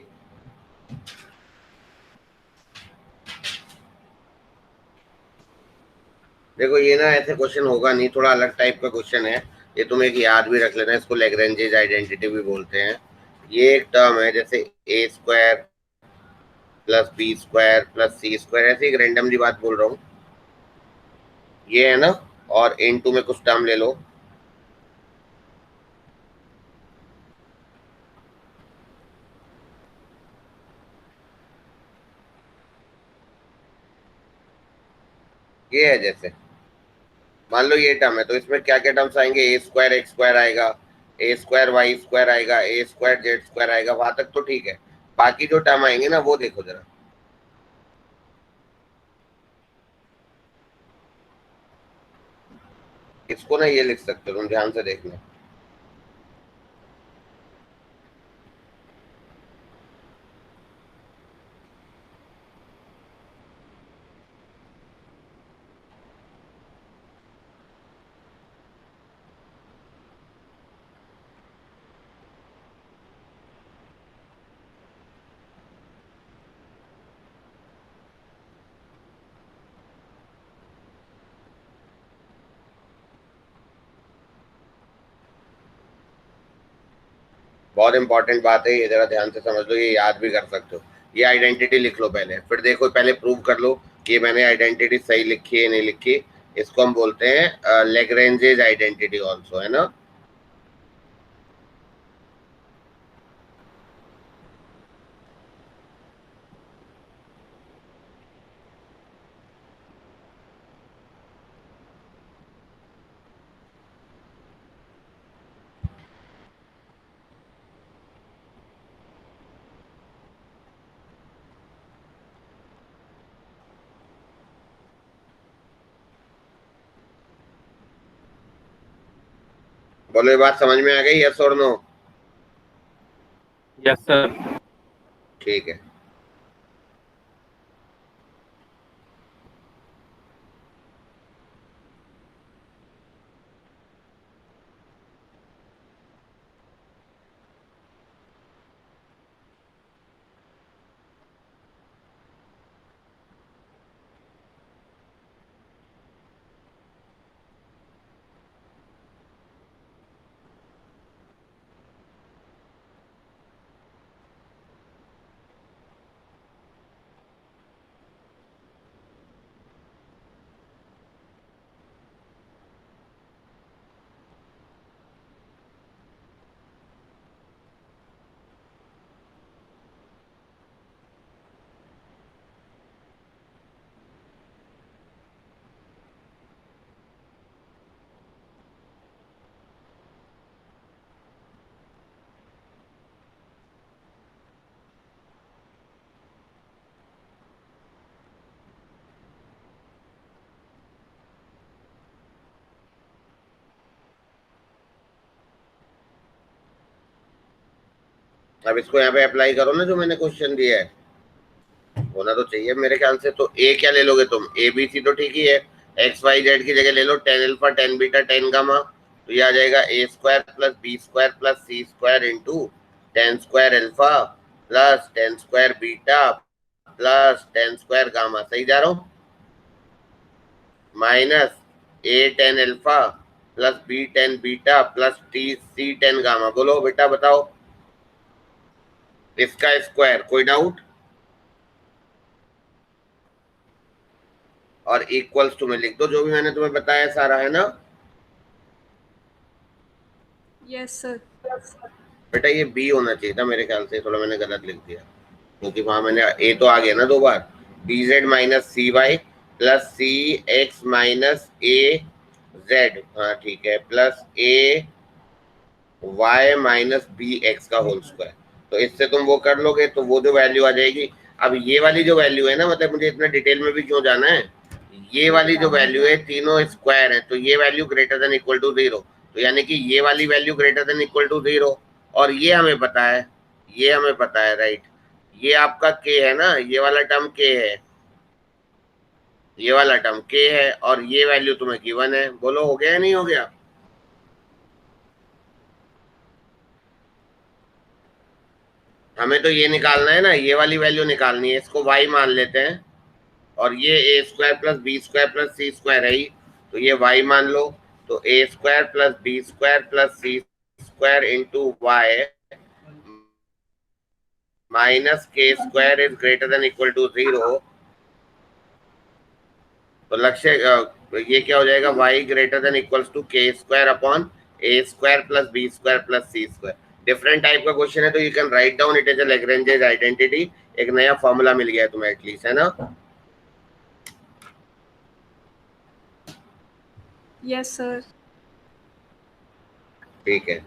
देखो ये ना ऐसे क्वेश्चन होगा नहीं, थोड़ा अलग टाइप का क्वेश्चन है ये, तुम एक याद भी रख लेना, इसको लैग्रेंजेस आइडेंटिटी भी बोलते हैं। ये एक टर्म है जैसे a square plus B square plus c square, ऐसे एक रैंडमली बात बोल रहा हूँ, ये है ना, और इनटू में कुछ टर्म ले लो, ये है जैसे मान लो ये टर्म है, तो इसमें क्या क्या टर्म्स आएंगे, ए स्क्वायर एक्स स्क्वायर आएगा, ए स्क्वायर वाई स्क्वायर आएगा, ए स्क्वायर जेड स्क्वायर आएगा, वहां तक तो ठीक है। बाकी जो टर्म आएंगे ना वो देखो जरा, इसको ना ये लिख सकते हो तुम, ध्यान से देखना। बहुत इंपॉर्टेंट बात है ये, जरा ध्यान से समझ लो, ये याद भी कर सकते हो। ये आइडेंटिटी लिख लो पहले, फिर देखो पहले प्रूव कर लो कि मैंने आइडेंटिटी सही लिखी है नहीं लिखी। इसको हम बोलते हैं लैग्रेंजेस आइडेंटिटी ऑल्सो, है ना। बोलो ये बात समझ में आ गई, यस और नो? Yes sir. ठीक है। अब इसको यहाँ पे अप्लाई करो ना, जो मैंने क्वेश्चन दिया है, होना तो चाहिए मेरे ख्याल से। तो ए क्या ले लोगे तुम, ए बी सी तो ठीक ही है, एक्स वाई जेड की जगह ले लो tan alpha tan beta tan gamma, तो ये आ जाएगा a square plus B square plus c square into tan square alpha plus tan square beta plus tan square gamma, सही जा रहा हूँ, minus a tan alpha plus b tan beta plus t c tan gamma. बोलो बेटा बताओ इसका square, कोई doubt? और इक्वल्स टू में लिख दो जो भी मैंने तुम्हें बताया सारा, है ना। Yes sir. बेटा ये बी होना चाहिए था मेरे ख्याल से, थोड़ा मैंने गलत लिख दिया, क्योंकि वहां मैंने ए तो आ गया ना दो बार, बी जेड माइनस सी वाई प्लस सी एक्स माइनस ए जेड, हाँ ठीक है, प्लस ए वाई माइनस बी एक्स का होल स्क्वायर। तो इससे तुम वो कर लोगे तो वो जो वैल्यू आ जाएगी। अब ये वाली जो वैल्यू है ना, मतलब मुझे इतना डिटेल में भी क्यों जाना है, ये वाली जो वैल्यू है तीनों स्क्वायर है, तो ये value greater than equal to 0, तो यानी कि ये वाली value greater than equal to 0, और ये हमें पता है, ये हमें पता है, राइट। ये आपका के है ना, ये वाला टर्म के है, ये वाला टर्म के है, और ये वैल्यू तुम्हें गिवन है। बोलो हो गया या नहीं हो गया? हमें तो ये निकालना है ना, ये वाली वैल्यू निकालनी है, इसको y मान लेते हैं और ये a square plus B square plus c square है ही, तो ये y मान लो। तो a square plus B square plus c square into y minus k square is greater than equal to 0। तो लक्ष्य ये क्या हो जाएगा, y greater than equals to k square upon a square plus B square plus c square. Different type का question है तो you can write down it as a Lagrange's identity. एक नया फॉर्मूला मिल गया है तुम्हें एटलीस्ट, है ना? Yes sir. ठीक है।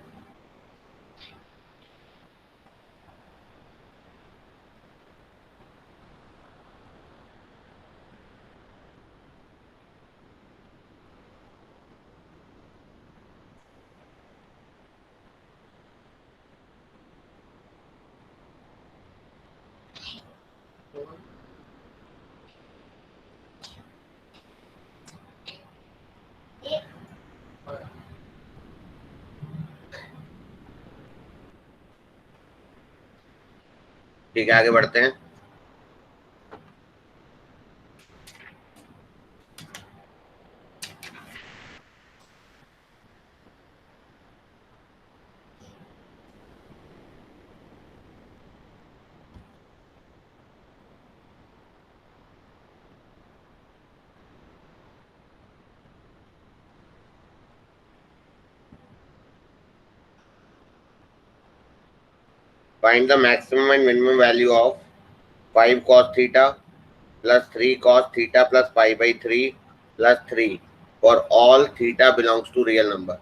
ठीक है, आगे बढ़ते हैं। Find the maximum and minimum value of 5 cos theta plus 3 cos theta plus pi by 3 plus 3 for all theta belongs to real number.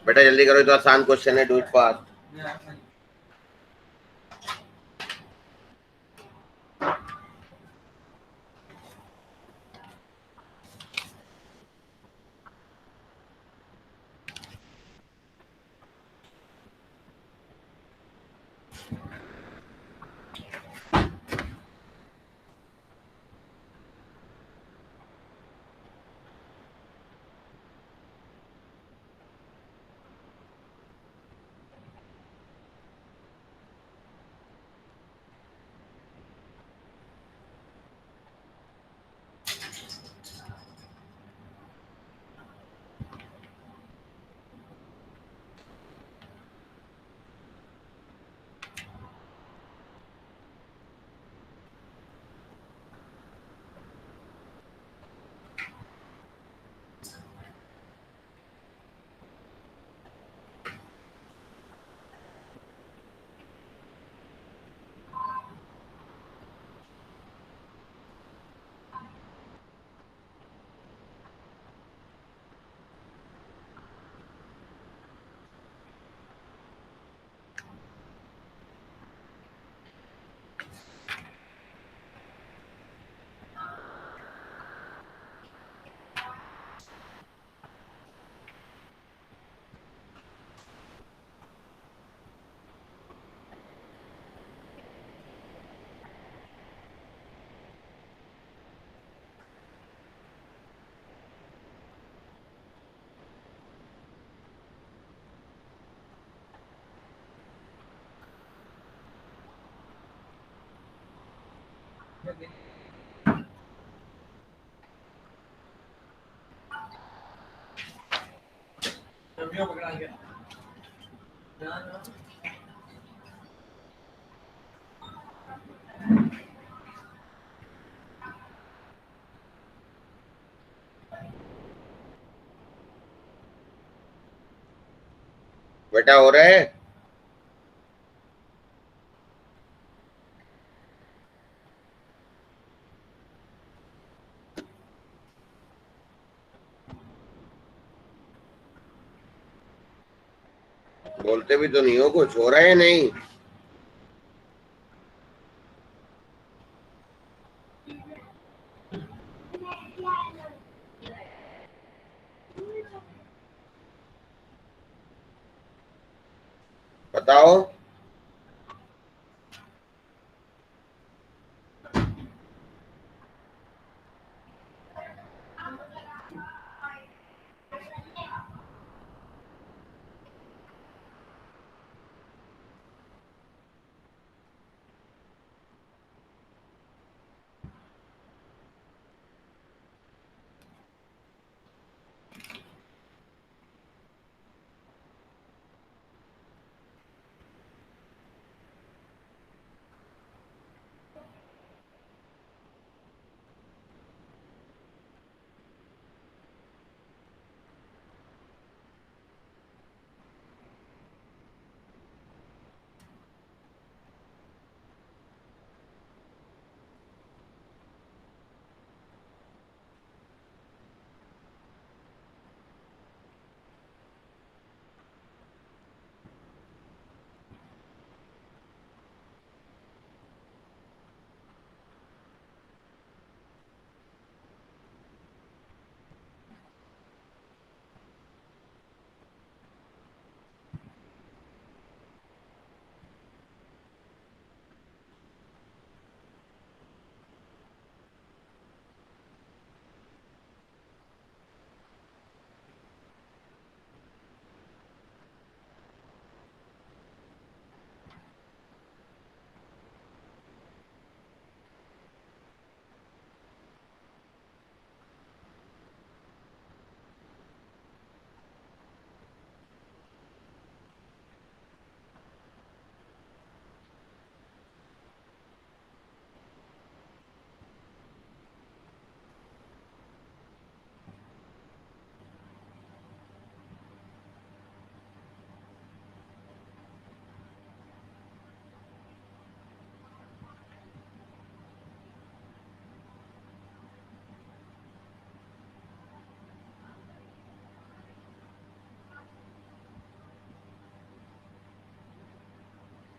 बेटा जल्दी करो, तो आसान क्वेश्चन है, डू इट फास्ट। बेटा हो रहा है? बोलते भी तो नहीं हो, कुछ हो रहा है नहीं? बताओ।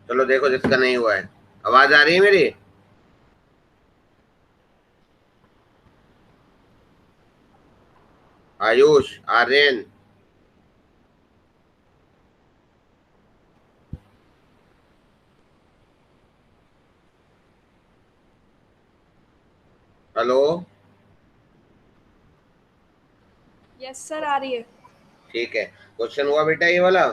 चलो देखो जिसका नहीं हुआ है। आवाज आ रही है मेरी? Ayush, Aryan, hello. Yes sir, आ रही है। ठीक है, क्वेश्चन हुआ बेटा ये वाला?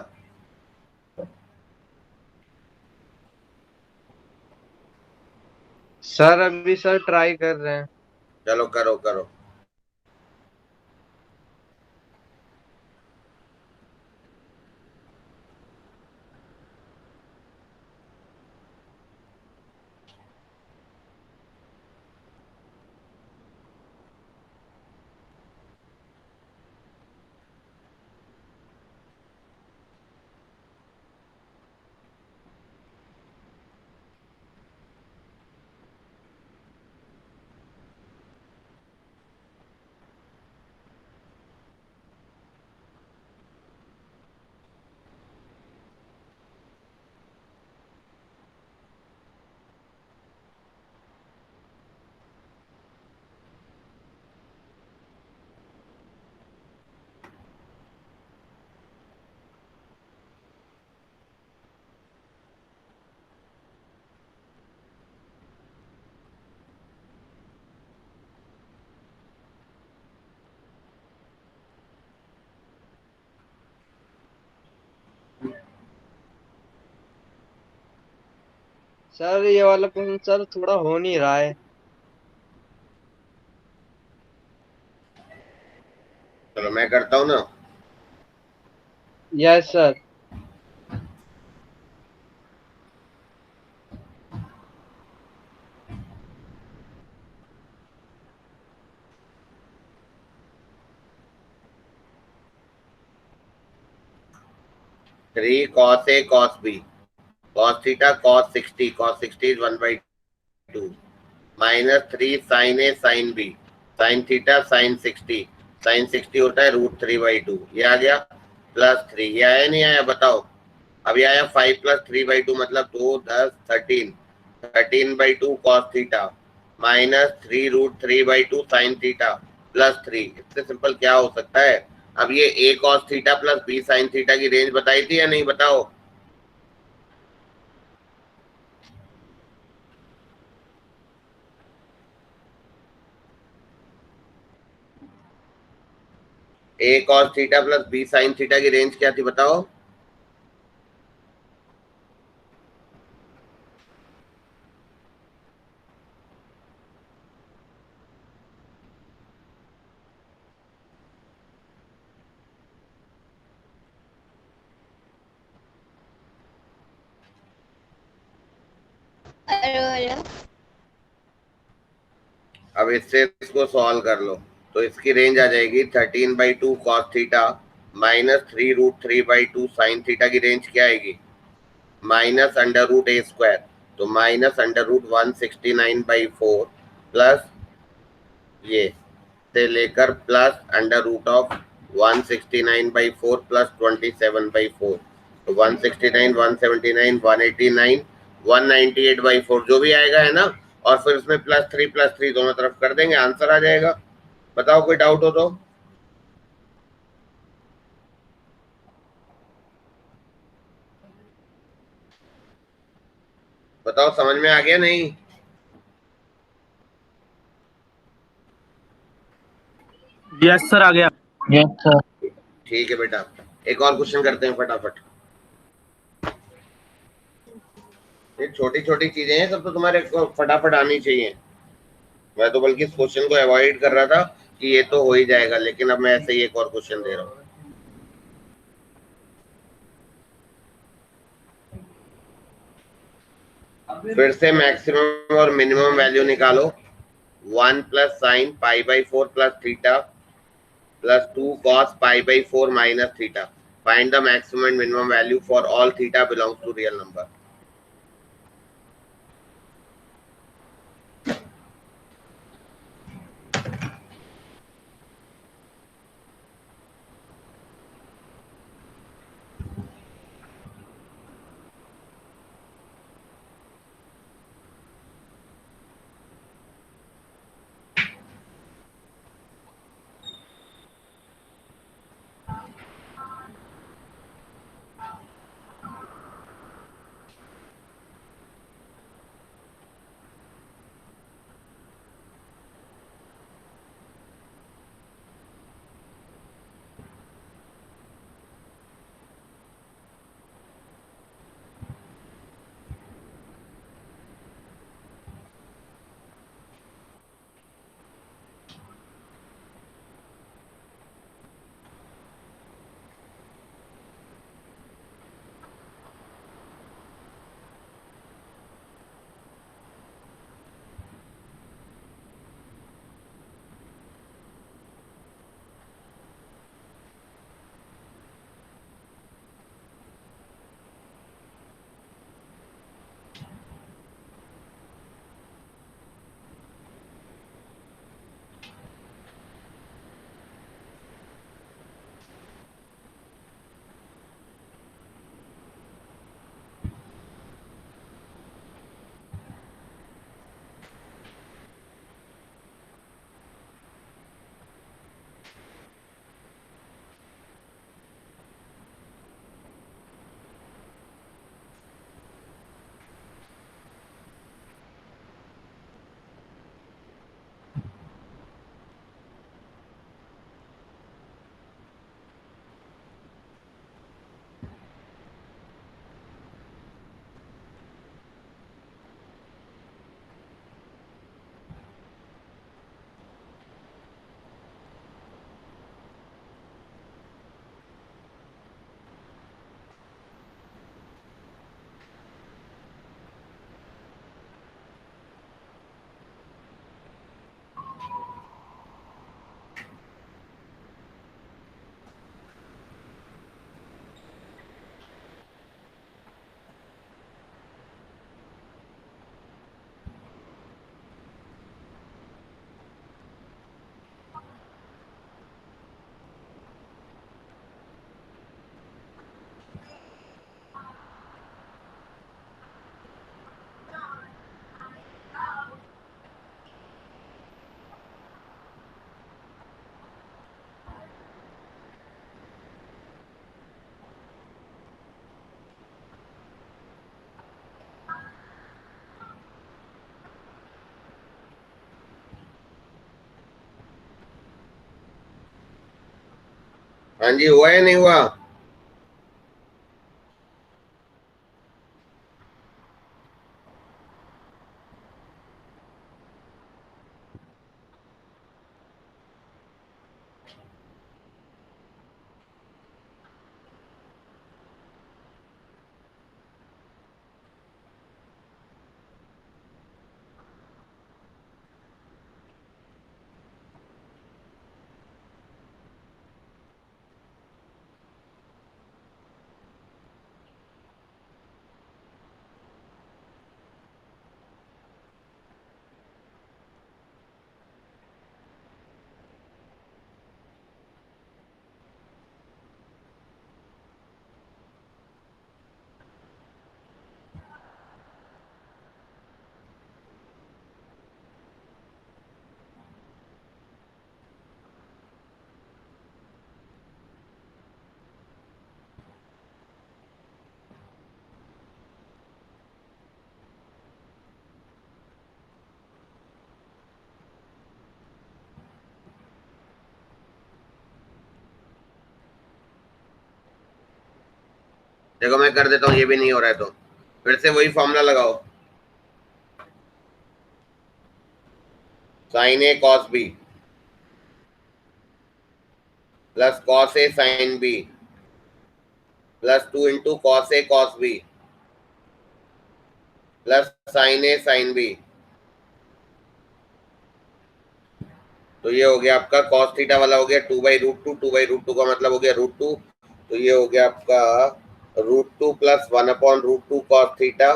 सर अभी सर ट्राई कर रहे हैं। चलो करो करो। सर ये वाला क्वेश्चन सर थोड़ा हो नहीं रहा है। चलो मैं करता हूँ ना। Yes sir. Three cos A cos B cos theta cos 60 is 1/2 minus 3 sine A sine B sine theta sine 60 होता है √3/2। ये आ गया +3। ये आया नहीं आया बताओ। अभी आया 5 + 3/2 मतलब 2 10 13/2 cos theta minus 3√3/2 sine theta +3। इससे सिंपल क्या हो सकता है। अब ये a cos theta plus b sine theta की रेंज बताई थी या नहीं बताओ। a cos theta plus b sine theta की रेंज क्या थी बताओ। अब इससे इसको सॉल्व कर लो तो इसकी रेंज आ जाएगी 13/2 cos theta minus 3√3/2 sine theta की रेंज क्या आएगी माइनस √a²। तो माइनस √169/4 प्लस ये से लेकर प्लस √169/4 प्लस 27/4। तो 169 179 189 198/4 जो भी आएगा है ना। और फिर उसमें +3 दोनों तरफ कर देंगे आंसर आ जाएगा। बताओ कोई डाउट हो तो। बताओ समझ में आ गया नहीं। यस सर आ गया। Yes sir. ठीक है बेटा एक और क्वेश्चन करते हैं फटाफट। ये छोटी छोटी चीजें हैं सब तो तुम्हारे को फटाफट आनी चाहिए। मैं तो बल्कि इस क्वेश्चन को अवॉइड कर रहा था कि ये तो हो ही जाएगा लेकिन अब मैं ऐसे ही एक और क्वेश्चन दे रहा हूँ। फिर से मैक्सिमम और मिनिमम वैल्यू निकालो। 1 plus sine π/4 plus theta plus 2 cos π/4 minus theta. Find the maximum and minimum value for all theta belongs to real number. हाँ जी, हुआ या नहीं हुआ? देखो मैं कर देता हूँ, ये भी नहीं हो रहा है तो फिर से वही फॉर्मूला लगाओ, sine a cos b plus cos a sine b plus 2 into cos A cos b plus sine A sine b. तो ये हो गया आपका कॉस थीटा वाला हो गया 2/√2, 2/√2 का मतलब हो गया √2, तो ये हो गया आपका √2 plus 1/√2 cos theta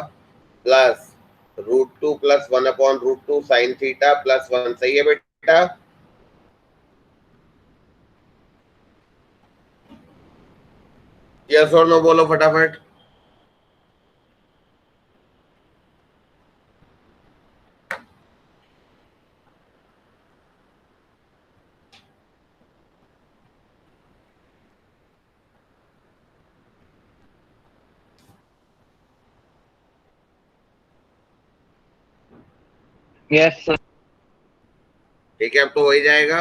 plus √2 plus 1/√2 sine theta plus 1। सही है बेटा? यस और नो बोलो फटाफट। Yes sir. ठीक है, अब तो हो ही जाएगा।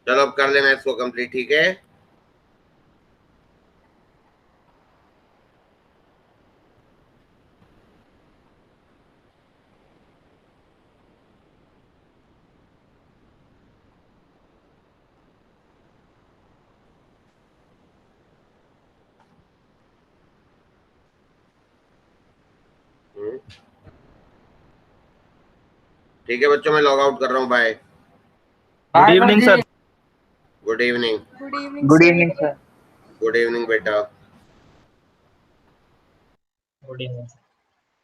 चलो अब कर लेना इसको कंप्लीट। ठीक है, ठीक है बच्चों, मैं लॉग आउट कर रहा हूँ। Bye. Good evening sir. Good evening. Good evening good sir. Evening sir. Good evening बेटा। Good evening.